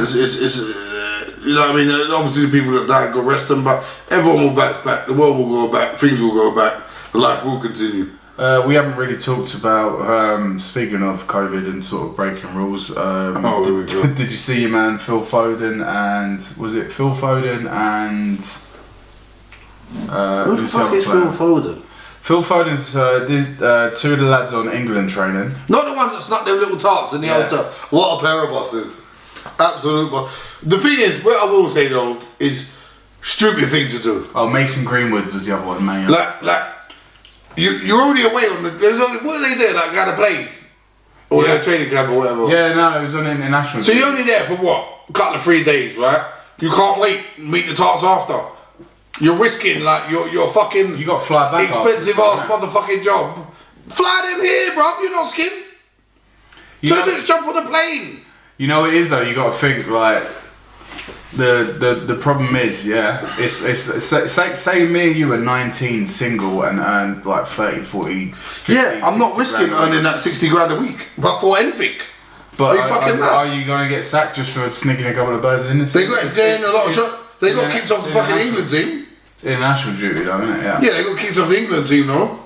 You know what I mean? Obviously, the people that died, go rest them, but everyone will bounce back. The world will go back. Things will go back. Life will continue. We haven't really talked about, speaking of COVID and sort of breaking rules. Here we go. Did you see your man Phil Foden and, was it Phil Foden and... Who the fuck is Phil Foden? Phil Foden's two of the lads on England training. Not the ones that snuck them little tarts in the hotel. What a pair of bosses. Absolute boss. The thing is, what I will say though, is stupid thing to do. Oh, Mason Greenwood was the other one, man. You're already away on what are they there? Going to play? Or their training camp or whatever? Yeah, no, it was on international. So you're only there for what? A couple of 3 days, right? You can't wait and meet the tarts after. You're risking your fucking you got to fly back expensive ass motherfucking job. Fly them here, bruv. You're not skin. Tell them to jump on the plane. You know what it is though. You got to think the problem is it's say me and you are 19 single and earn 30, 40, 50, yeah. I'm not risking earning that 60 grand a week, but for anything. But are you going to get sacked just for sneaking a couple of birds in this? They got kicked off the fucking England team. It's international duty though, isn't it? Yeah. Yeah, they got kicked off the England team though.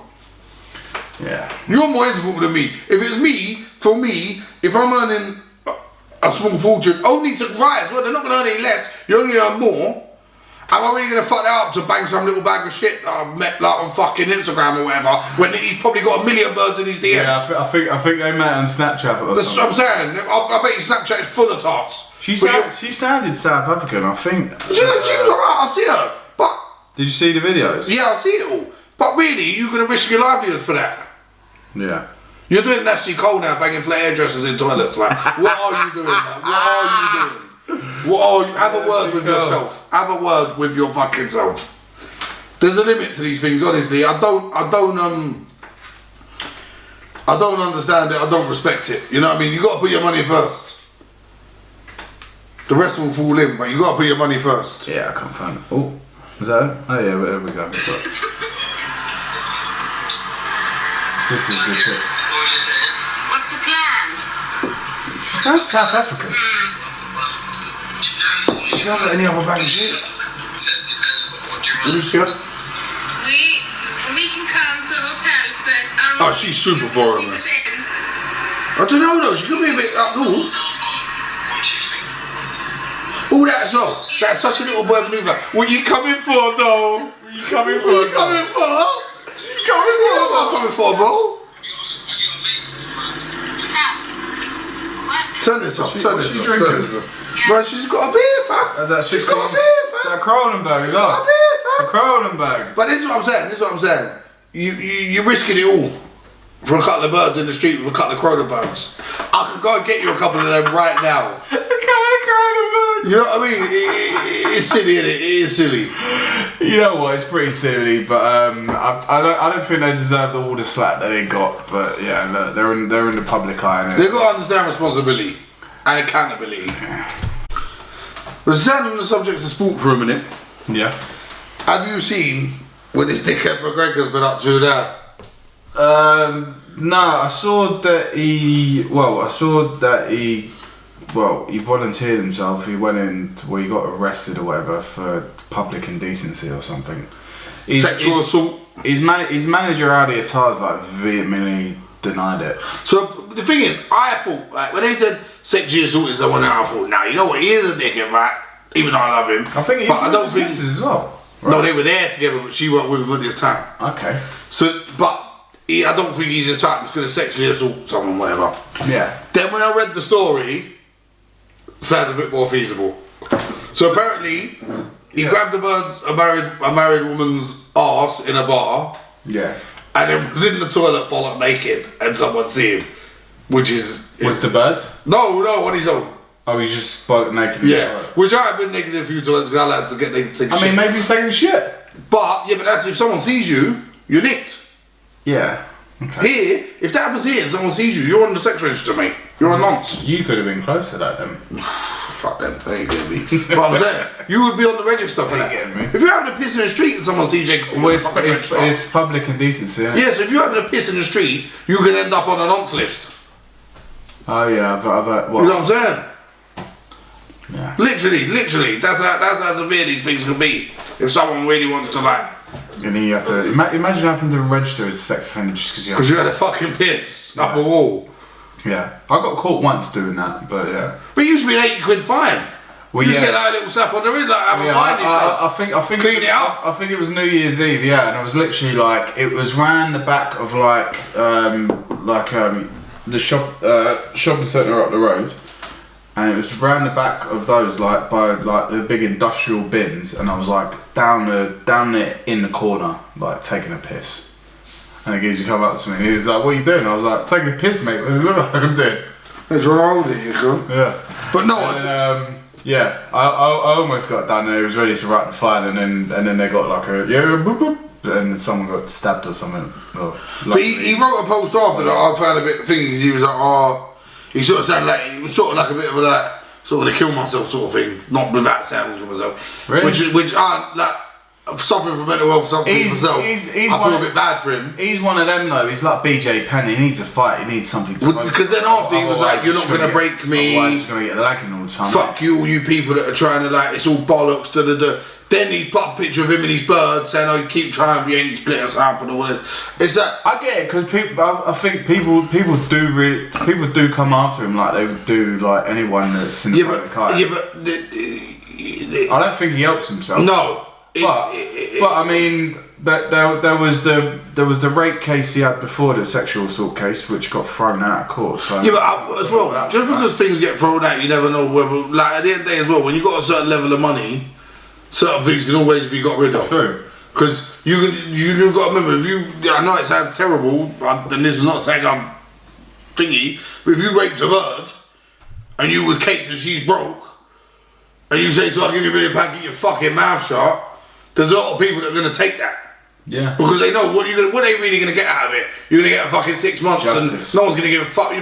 Yeah. You're more into football than me. If it's me, for me, if I'm earning a small fortune, only to rise, well, they're not going to earn any less, you only earn more. Am I really going to fuck that up to bang some little bag of shit that I've met on fucking Instagram or whatever, when he's probably got 1 million birds in his DMs? Yeah, I think they met on Snapchat or That's what I'm saying. I bet your Snapchat is full of tarts. She sounded South African, I think. She was alright, I see her. But did you see the videos? yeah, I see it all. But really, you're going to risk your livelihood for that? Yeah. You're doing Nasty Cole now, banging flat hairdressers in toilets. What are you doing, man? What are you doing? Have a word with yourself. Have a word with your fucking self. There's a limit to these things, honestly. I don't understand it. I don't respect it. You know what I mean? You got to put your money first. The rest will fall in, but you got to put your money first. Yeah, I can't find it. Oh, was that it? Oh yeah, there we go. This is good shit. What's the plan? She sounds South African. She sounds like any other bag of shit. What We can come to the hotel, but oh, she's super foreign, man. I don't know though. She could be a bit up north. All that as well. That's such a little boy maneuver. What you coming for, though? What you coming for? What am I coming for, bro? Turn this off. Bro, she's got a beer, fam. Is that 16? She's got a beer, fam. Is that Cronenberg as well? It's a Cronenberg. But this is what I'm saying. You're risking it all for a couple of birds in the street with a couple of Cronenbergs. I could go and get you a couple of them right now. A couple of Cronenbergs. You know what I mean? It's silly, isn't it? It is silly. You know what? It's pretty silly, but I don't think they deserve all the slack that they got. But yeah, look, they're in the public eye. They've got to understand responsibility and accountability. We're staying on the subject of sport for a minute. Yeah. Have you seen What this dickhead McGregor's been up to now? No, I saw that he volunteered himself. He went in, he got arrested or whatever for public indecency or something. Sexual assault. His manager Audi Attar's like vehemently denied it. So the thing is, I thought like, when they said sexually assaulted someone, I thought, nah, you know what? He is a dickhead, right? Even though I love him. I think he was as well. Right? No, they were there together, but she weren't with him at this time. Okay. So, but I don't think he's the type that's going to sexually assault someone, whatever. Yeah. Then when I read the story, sounds a bit more feasible. So apparently, he grabbed a married woman's arse in a bar. Yeah. And then was in the toilet bollock naked, and someone see him, which is with the bird? No, on his own. Oh, he's just bollock naked. Yeah. Which I have been naked a few times because I like to get naked. I mean, maybe he's taking shit. But that's if someone sees you, you're nicked. Yeah. Okay. Here, if that happens here and someone sees you, you're on the sex register, mate. You're a nonce. You could have been close to that then. Fuck them, they ain't gonna be. But I'm saying, you would be on the register for that. If you're having a piss in the street and someone sees you, well, it's public indecency, isn't it? Yeah, so if you're having a piss in the street, you can end up on a nonce list. Oh yeah, I've what? You know what I'm saying? Yeah. Literally, that's how severe these things can be. If someone really wants to like. And then you have to imagine having to register as a sex offender just because you had a fucking piss up a wall. Yeah, I got caught once doing that, but yeah. But it used to be an £80 fine. Well, you just get like a little slap on the wrist, like have a fine. I think clean it up. I think it was New Year's Eve, yeah, and it was literally like it was round the back of the shopping centre up the road. And it was around the back of those, like by like the big industrial bins, and I was like down there in the corner, like taking a piss. And the geezer come up to me, and he was like, "What are you doing?" I was like, "Taking a piss, mate. What does it look like I'm doing?" That's what old are you, cunt? Yeah. But no. And then, I almost got down there. He was ready to write the fine, and then they got like a boop boop, and someone got stabbed or something. Well, but he wrote a post after that. I found a bit thinking he was like, oh. He sort of sounded like, it was sort of like a bit of a like, sort of to kill myself sort of thing, not without sounding to myself. Really? Which aren't like, suffering from mental health something myself. I feel a bit bad for him. He's one of them though, he's like BJ Penn, he needs a fight, he needs something to because then after he was like, you're not going to break me. Otherwise he's going to get lagging all the time. Fuck you, all you people that are trying to like, it's all bollocks, da. Then he put a picture of him and his bird saying, "Oh, you keep trying, you ain't split us up and all this." It's that I get it because people. I think people do come after him like they would do like anyone that's in the car. Yeah, but I don't think he helps himself. No, but I mean, there was the rape case he had before the sexual assault case, which got thrown out of court. So yeah, but as well, just because things get thrown out, you never know whether. Like at the end of the day, as well, when you got a certain level of money. Certain things can always be got rid of. True. Because you've got to remember, I know it sounds terrible, and this is not saying I'm thingy, but if you raped a bird, and you was caked and she's broke, and you say to her, "I'll give you £1 million, get your fucking mouth shut," there's a lot of people that are going to take that. Yeah. Because they know, what are they really going to get out of it? You're going to get a fucking 6 months, Justice. and no one's going to give a fuck.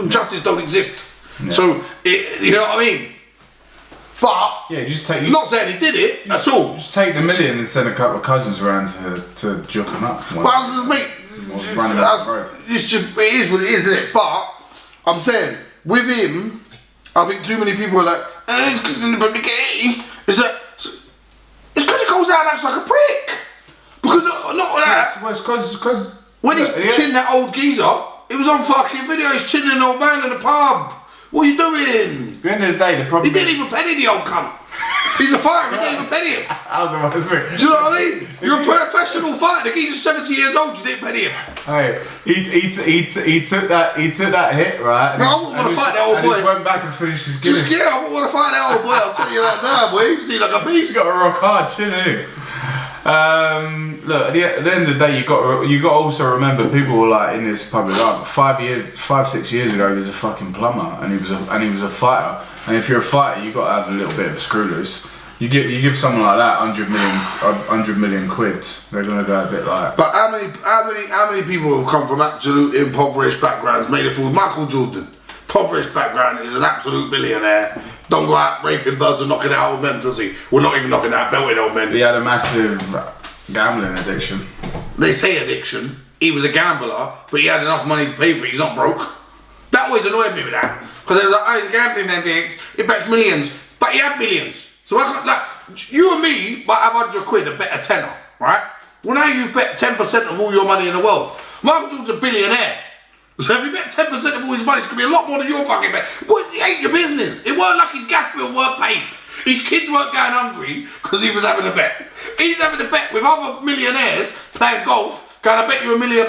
Justice don't exist. Yeah. So, you know what I mean? But yeah, just take. Not saying he did it at all. Just take the million and send a couple of cousins around to juke him up. Well, mate, it is what it is, isn't it? But I'm saying with him, I think too many people are like, it's because he's in the public gay. It's because he goes out and acts like a prick. Because not that. Well, it's because when he's chinning that old geezer, it was on fucking video. He's chinning an old man in the pub. What are you doing? At the end of the day, the problem. He didn't even penny the old cunt. He's a fighter, he didn't even penny him. How's the most? Do you know what I mean? You're a professional fighter. The geezer's 70 years old, you didn't penny him. Hey, he took that hit, right? No, I wouldn't want to fight that old boy. He just went back and finished his Guinness. Just I wouldn't want to fight that old boy, I'll tell you that now, boy. You see like a beast. He's got a rock hard chin, hasn't he? Look, at the end of the day, you got to also remember people were like in this public life. 5-6 years ago, he was a fucking plumber, and he was a fighter. And if you're a fighter, you got to have a little bit of a screw loose. You give someone like that 100 million quid, they're gonna go a bit like. But how many people have come from absolute impoverished backgrounds, made it for Michael Jordan? Impoverished background, is an absolute billionaire. Don't go out raping birds and knocking out old men, does he? Well, not even knocking out belting old men. He had a massive Gambling addiction. They say addiction. He was a gambler, but he had enough money to pay for it. He's not broke. That always annoyed me with that. Because they was like, oh, he's a gambling addict. He bets millions. But he had millions. So I can't, like, you and me might have 100 quid and bet a tenner, right? Well, now you've bet 10% of all your money in the world. Michael Jordan's a billionaire. So if you bet 10% of all his money, it's going to be a lot more than your fucking bet. But it ain't your business. It weren't like his gas bill weren't paid. His kids weren't going hungry because he was having a bet. He's having a bet with other millionaires playing golf, going to bet you £1 million.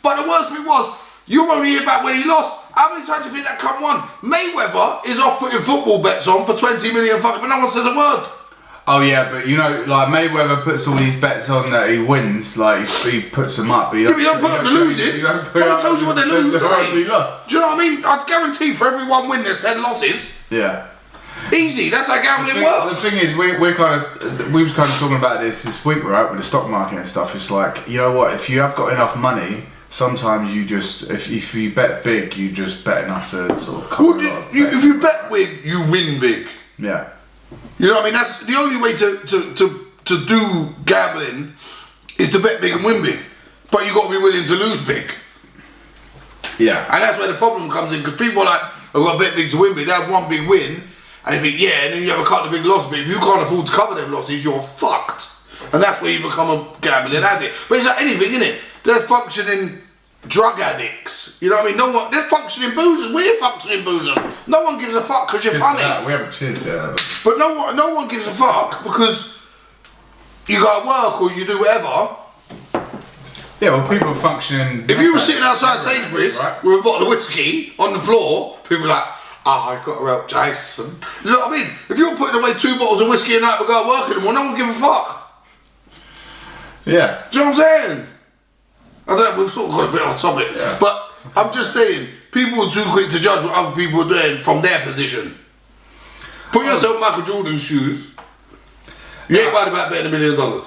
But the worst thing was, you only hear about when he lost. How many times do you think that come won? Mayweather is off putting football bets on for 20 million fucking, but no one says a word. Oh yeah, but you know, like Mayweather puts all these bets on that he wins, like he puts them up. But you don't put up the losers. No one tells you what they lose, do they? Do you know what I mean? I'd guarantee for every one win there's 10 losses. Yeah. Easy, that's how gambling works. The thing is, we was kind of talking about this week, right, with the stock market and stuff. It's like, you know what, if you have got enough money, sometimes you just, if you bet big, you just bet enough to sort of cover if you bet big, you win big. Yeah. You know what I mean? That's the only way to do gambling is to bet big and win big. But you got to be willing to lose big. Yeah. And that's where the problem comes in, because people are like, I've got to bet big to win big. They have one big win, and you think, yeah, and then you have a couple of big losses. But if you can't afford to cover them losses, you're fucked. And that's where you become a gambling addict. But it's like anything, isn't it? They're functioning drug addicts. You know what I mean? No one, they're functioning boozers. We're functioning boozers. No one gives a fuck because you're funny. We haven't cheers yet. But no one gives a fuck because you go to work or you do whatever. Yeah, well, people are functioning. If you were sitting outside Sainsbury's with a bottle of whiskey on the floor, people are like, I got to help Jason. You know what I mean? If you're putting away 2 bottles of whiskey a night but go to work anymore, no one give a fuck. Yeah. Do you know what I'm saying? I don't know, we've sort of got a bit off topic, but I'm just saying, people are too quick to judge what other people are doing from their position. Put yourself in Michael Jordan's shoes. You ain't worried about betting $1 million.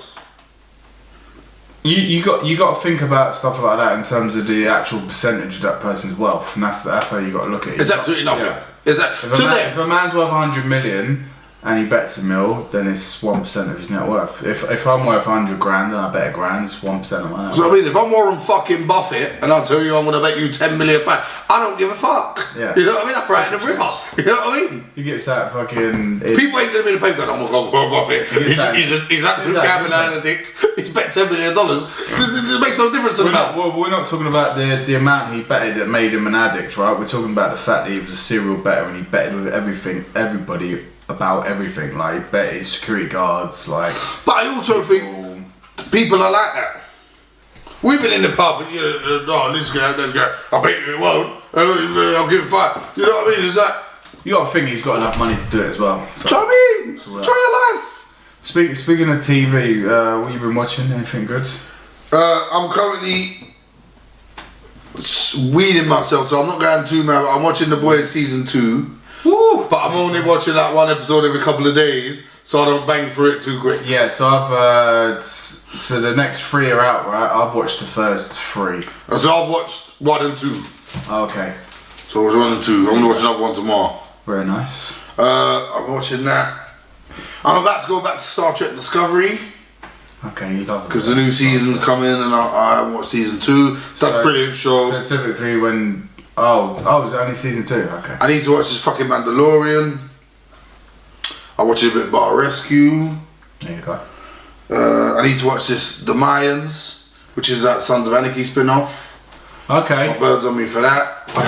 You got to think about stuff like that in terms of the actual percentage of that person's wealth, and that's how you got to look at it. It's absolutely nothing. Yeah. If a man's worth 100 million and he bets $1 million, then it's 1% of his net worth. If I'm worth 100 grand and I bet $1,000, it's 1% of my net worth. So I mean, if I'm Warren fucking Buffett and I'll tell you I'm going to bet you £10 million, I don't give a fuck. Yeah. You know what I mean? I throw it in the river. You know what I mean? He gets that fucking. People ain't going to be in the paper going, oh my god, Warren Buffett. He's absolute gambling addict. He's bet $10 million. It makes no difference to the man. Well, we're not talking about the amount he betted that made him an addict, right? We're talking about the fact that he was a serial bettor and he betted with everybody about everything. Like, he bet his security guards, like. But I also think people are like that. We've been in the pub and this is going to happen, I bet you it won't. I'll give it $5. You know what I mean? Is that. You got to think he's got enough money to do it as well. So. Do you know what I mean? Enjoy your life. Speaking of TV, what you been watching? Anything good? I'm currently weeding myself, so I'm not going too mad. I'm watching The Boys season 2. Woo! But I'm only watching like one episode every couple of days, so I don't bang through it too quick. Yeah, so I've so the next 3 are out, right? I've watched the first 3. So I've watched 1 and 2. Okay. So I watched 1 and 2. I'm gonna watch another one tomorrow. Very nice. I'm watching that. I'm about to go back to Star Trek Discovery. Okay, you love it. Because the new season's coming and I haven't watched season 2. That's a brilliant show. So typically when... Oh, it's only season 2, okay. I need to watch this fucking Mandalorian. I watch a bit of Bar Rescue. There you go. I need to watch this The Mayans, which is that Sons of Anarchy spin-off. Okay. Got birds on me for that. I've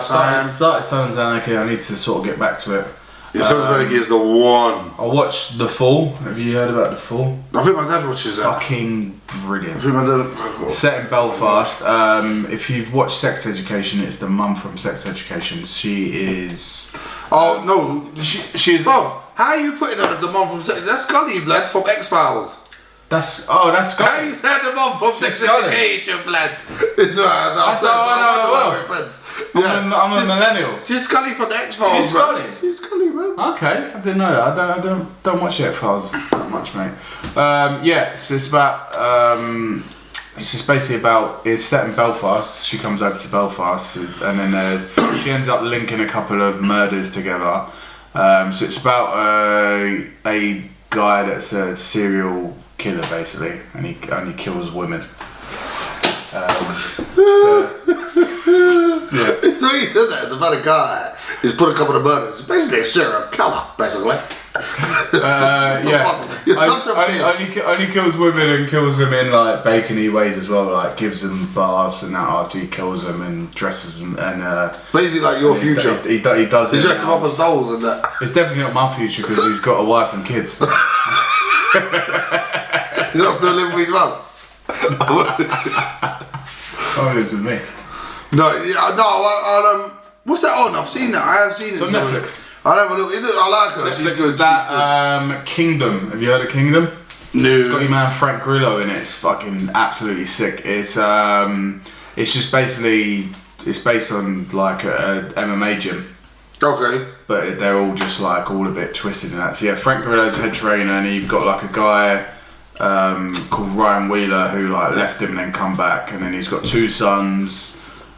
started Sons of Anarchy. I need to sort of get back to it. Yeah, Sons of Anarchy is the one. I watched The Fall. Have you heard about The Fall? I think my dad watches that. Fucking brilliant. I think my dad... Set in Belfast. If you've watched Sex Education, it's the mum from Sex Education. She is... Oh, no. She's... Bruv, how are you putting her as the mum from Sex... That's Scully, blood, from X-Files. That's Scully. How you said the mum from Sex Education, blood? It's we're friends. I'm a millennial. She's Scully from the X-Files. She's Scully? She's Scully, man. Okay, I didn't know that. I don't watch the X-Files that much, mate. Yeah, so it's about... it's just basically about... It's set in Belfast. She comes over to Belfast and then she ends up linking a couple of murders together. So it's about a guy that's a serial killer basically, and he only kills women. Yeah. So he said that it's about a guy who's put a couple of murders. It's basically a serial killer, basically. Only kills women and kills them in like bacony ways as well. Like gives them baths and that after he kills them and dresses them and basically like your future. He does. He dresses them up as dolls and that. It's definitely not my future because he's got a wife and kids. He's not still living with his mum. Oh, it's with me. No, yeah, no. What's that on? I've seen that. I have seen it. It's on Netflix. I'll have a look. I like her. Netflix is that Kingdom. Have you heard of Kingdom? No. It's got your man Frank Grillo in it. It's fucking absolutely sick. It's just basically it's based on like a MMA gym. Okay. But they're all just like all a bit twisted and that. So yeah, Frank Grillo's head trainer, and you've got like a guy called Ryan Wheeler who like left him and then come back, and then he's got two sons.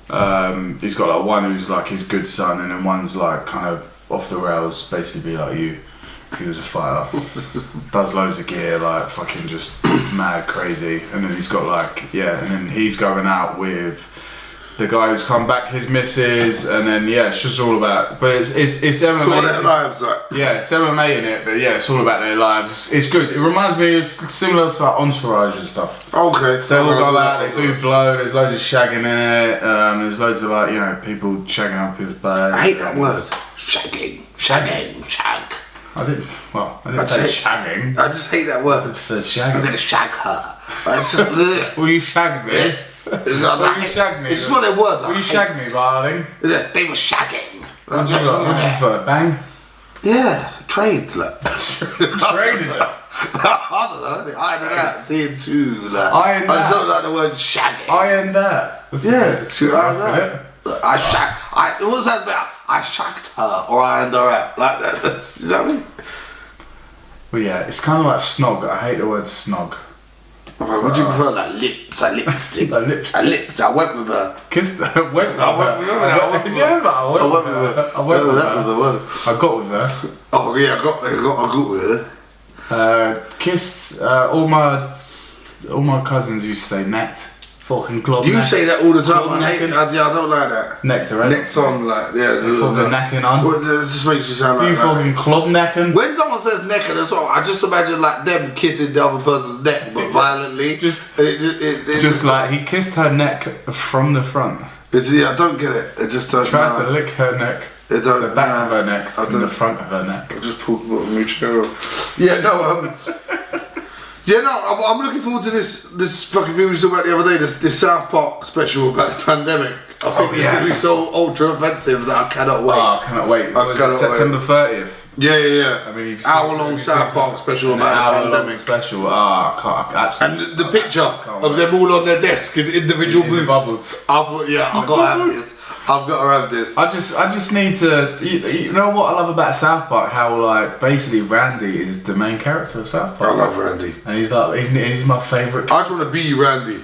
He's got like one who's like his good son, and then one's like kind of off the rails, basically be like you. He was a fighter, does loads of gear, like fucking just mad crazy, and then he's got like and then he's going out with the guy who's come back, his missus, and then it's just all about. But it's MMA. It's all their lives, like. Yeah, it's MMA in it, but it's all about their lives. It's good. It reminds me of similar to like Entourage and stuff. Okay. So they all go out, they do blow. There's loads of shagging in it. There's loads of like people shagging up people's bags. I hate that word. Shagging, shag. I didn't say shagging. I just hate that word. It says shagging. I'm gonna shag her. It's just, will you shag me? Will you shag me? It's one of them words. Will you shag me, darling? They were shagging. Would you prefer? Bang? Yeah, trade. Like. Traded it. I don't know. Iron it out. Seeing two. Like. Iron that. I just don't like the word shagging. Iron that. That's iron that. What's that about? I shagged her or I ironed her out. Like that. That's, you know what I mean? Well, yeah, it's kind of like snog. I hate the word snog. Would you prefer like lips, like lipstick? Like lipstick. Lips. I went with her. Kissed her. I went with her. I went with her. I went with her. That was the word. I got with her. Oh yeah, I got with her. Kissed all my cousins used to say net. Fucking club. You say that all the time. Club I don't like that. Nectar, right? Necked on, like fucking necking on. Well, it just makes you sound like you fucking club necking. When someone says necking, that's all. I just imagine like them kissing the other person's neck, but violently. Just like he kissed her neck from the front. I don't get it. It just doesn't. Tried to lick her neck. The back of her neck from the front of her neck. I just pulled my chair off. I'm looking forward to this fucking film we talked about the other day, this South Park special about the pandemic. I think it's going to be so ultra offensive that I cannot wait. Oh, I cannot wait. September 30th. Yeah. I mean, hour-long South Park special about the pandemic. Special. I can't absolutely. And the picture of them all on their desk in individual booths. Bubbles. I've got to have this. I've got to have this. I just need to. You know what I love about South Park? How like basically Randy is the main character of South Park. I love Randy, and he's my favourite. I just want to be Randy.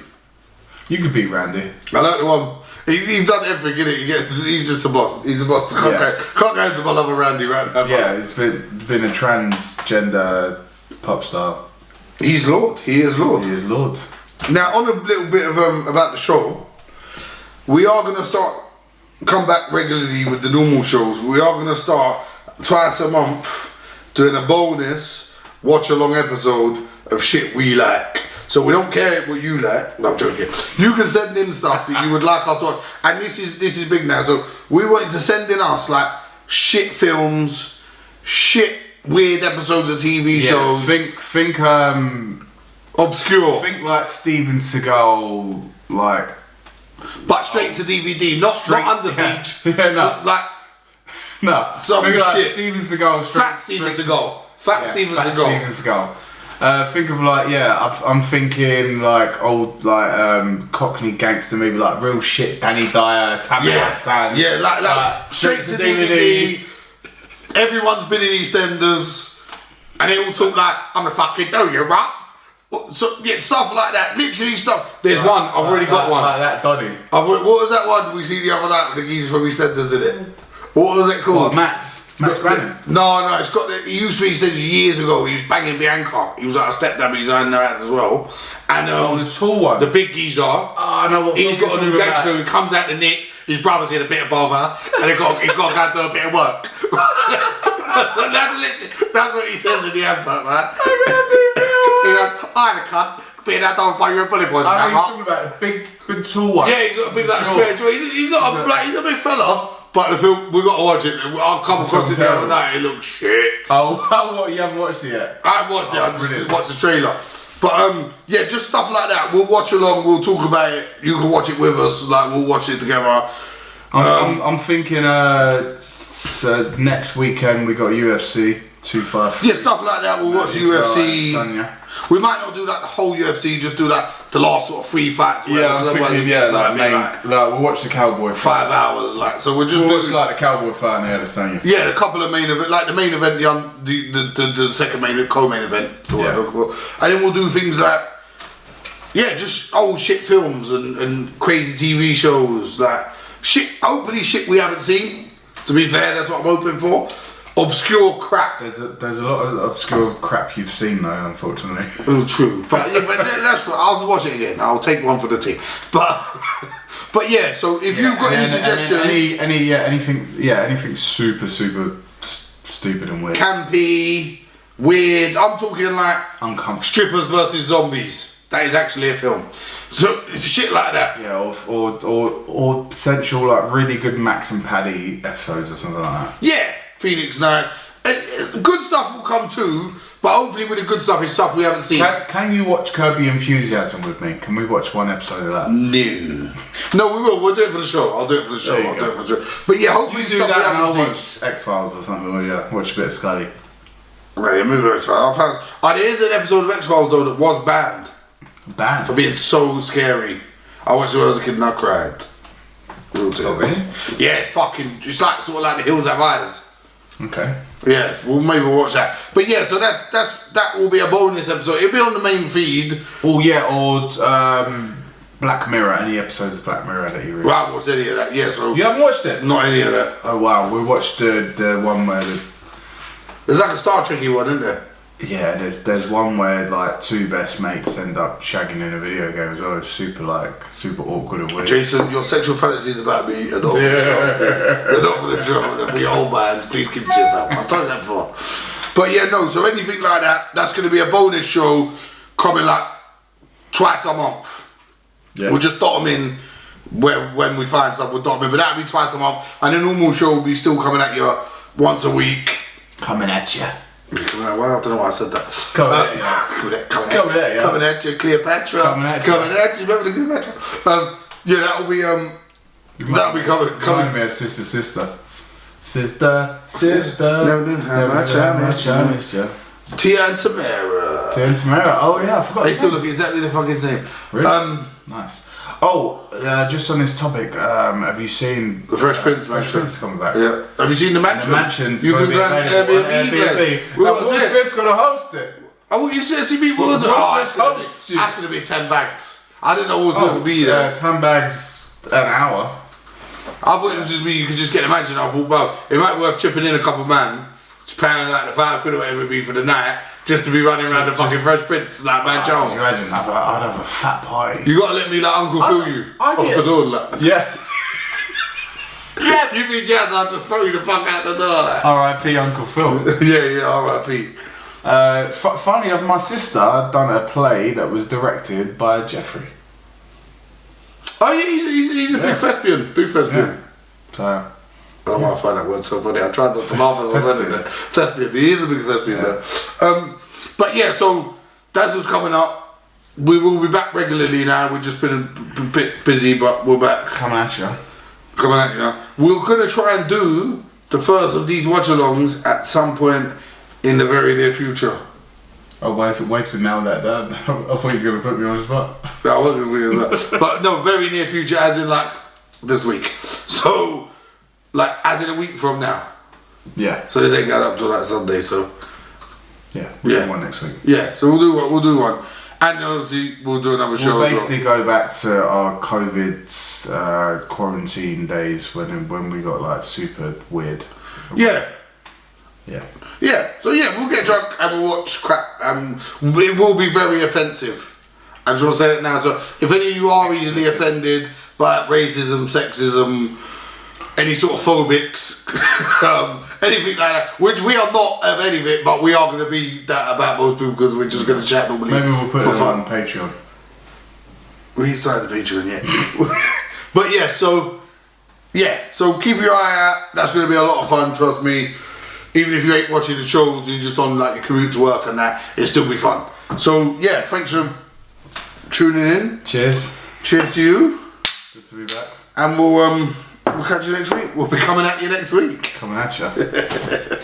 You could be Randy. I like the one. He's done everything, innit? He's just a boss. He's a boss. Can't go into my love of Randy right now. Yeah, he's been a transgender pop star. He's Lord. He is Lord. He is Lord. Now, on a little bit of about the show, we are going to come back regularly with the normal shows. We are going to start twice a month doing a bonus watch-along episode of shit we like. So we don't care what you like. No, I'm joking. You can send in stuff that you would like us to watch. And this is big now. So we want you to send in us like shit films, shit weird episodes of TV shows. Think obscure. Think like Steven Seagal, like. But straight to DVD, not under siege. Yeah, no. So, like some think shit. Like Steven Seagal. Fat Steven Seagal. Steven Seagal. Think of like I'm thinking like old like Cockney gangster movie like real shit. Danny Dyer, Tammy Hassan. Yeah, like straight to DVD. Everyone's been in EastEnders, and they all talk like I'm a fucking do you right? So stuff like that. Literally stuff. There's one. I've already got one. Like that, Donny. What was that one we see the other night with the geezer from EastEnders in it? What was it called? Max. Max Brannan? No, it's got. He used to be, he said years ago, he was banging Bianca. He was like a stepdad, but he's on that as well. And the tall one. The big geezer. Oh, I know what he's got a new gangster who comes out the nick. His brother's in a bit above her, and he's got to go and do a bit of work. That's what he says in the advert, man. He goes, I had a cunt, being that dog by your bully boys. I know you're talking about a big tall one. Yeah, he's got a big like square jaw. He's not a black, he's a big fella. But the film, we got to watch it. I'll come across it the other night. It looks shit. Oh, you haven't watched it yet? I haven't watched it. I just watched the trailer. But yeah, just stuff like that. We'll watch along. We'll talk about it. You can watch it with us. Like we'll watch it together. I'm thinking next weekend we got UFC 253. Yeah, stuff like that. We'll watch UFC. We might not do that the whole UFC. Just do that the last sort of 3 fights. Yeah, I'm thinking we'll watch the Cowboy fight. 5 hours, like so. We'll just watch like the Cowboy fight and the Sanya. Yeah, a couple of main events, like the main event, the second co-main event. And then we'll do things like just old shit films and crazy TV shows, like shit. Hopefully, shit we haven't seen. To be fair, that's what I'm hoping for. Obscure crap. There's a lot of obscure crap you've seen though, unfortunately. Oh, true. But that's what I'll watch it again. I'll take one for the team. But yeah. So if you've got any suggestions, anything super stupid and weird, campy, weird. I'm talking like uncomfortable. Strippers versus zombies. That is actually a film. So shit like that. Yeah, or potential like really good Max and Paddy episodes or something like that. Yeah. Phoenix Nights. Good stuff will come too, but hopefully with the good stuff is stuff we haven't seen. Can you watch Curb Your Enthusiasm with me? Can we watch one episode of that? No, we will. We'll do it for the show. I'll do it for the show. But yeah, hopefully you do stuff that we and haven't I'll watch X-Files or something. Or watch a bit of Scully. Right, yeah, maybe X-Files. There is an episode of X-Files though that was banned. Banned? For being so scary. I watched it when I was a kid and I cried. Real tears. Oh, really? Yeah, it's like sort of like The Hills Have Eyes. Okay. Yeah, maybe we'll watch that. But yeah, so that will be a bonus episode. It'll be on the main feed. Oh yeah, or Black Mirror. Any episodes of Black Mirror that you really? Well, I haven't watched any of that. Yeah, so you haven't watched it? Not any of that. Oh wow, we watched the one where there's like a Star Trek-y one, isn't there? Yeah, there's one where like two best mates end up shagging in a video game as well. It's super awkward and weird. Jason, your sexual fantasies about me are not for the show. They're not for the show. They're for your old man. Please keep to yourself. I've told you that before. But yeah, no. So anything like that, that's going to be a bonus show coming like twice a month. Yeah. We'll just dot them in when we find stuff. We'll dot them in, but that'll be twice a month. And the normal show will be still coming at you once a week. Coming at you. I don't know why I said that. Coming at you, Cleopatra. Coming at you. Remember the Cleopatra? Yeah, that'll be that'll be coming. Remind me of Sister. Never knew how much I missed you. Tia and Tamara. Oh yeah, I forgot. They still look exactly the fucking same. Really? Nice. Oh, just on this topic, have you seen the Fresh Prince? Fresh Prince is coming back. Yeah. Have you seen the Mansion? The Mansion's you can go on Airbnb. Will Smith's gonna host it. I want you to see me. That's gonna be 10 bags. I didn't know Will Smith would be there. 10 bags an hour. I thought it was just me. You could just get the Mansion. I thought, well, it might be worth chipping in a couple man, just paying like the £5 or whatever it be for the night. Just to be running around the fucking Fresh Prince like man Charles. Can you imagine? I'd have a fat party. You gotta let me like Uncle Phil you off the door like. Yeah. Yeah. You be jazzed, I'll just throw you the fuck out the door like. R.I.P. Uncle Phil. yeah, R.I.P. Funny enough, my sister had done a play that was directed by Jeffrey. Oh yeah, he's a big thespian. Yeah. So. I don't want to find that word so funny. I tried not to laugh as I said it. Thespian. He is a big thespian there. But yeah, so that's what's coming up. We will be back regularly now. We've just been a bit busy, but we're back. Coming at you. We're going to try and do the first of these watch-alongs at some point in the very near future. Oh, wait to nail that down. I thought he was going to put me on the spot. No, I wasn't going to put you on the spot. But no, very near future, as in like this week. So... like as in a week from now. Yeah. So this ain't going up till like Sunday, so yeah, we'll do one next week. Yeah, so we'll do one. And obviously we'll do another show. We'll basically go back to our COVID quarantine days when we got like super weird. Yeah. Yeah. Yeah, so yeah, we'll get drunk and we'll watch crap. It will be very offensive. I just want to say it now. So if any of you are easily offended by racism, sexism, any sort of phobics, anything like that, which we are not of any of it, but we are going to be that about most people because we're just going to chat normally. Maybe we'll put it on Patreon. We ain't started the Patreon yet. But yeah, so keep your eye out. That's going to be a lot of fun, trust me. Even if you ain't watching the shows and you're just on like your commute to work and that, it'll still be fun. So yeah, thanks for tuning in. Cheers. Cheers to you. Good to be back. And we'll catch you next week. We'll be coming at you next week. Coming at you.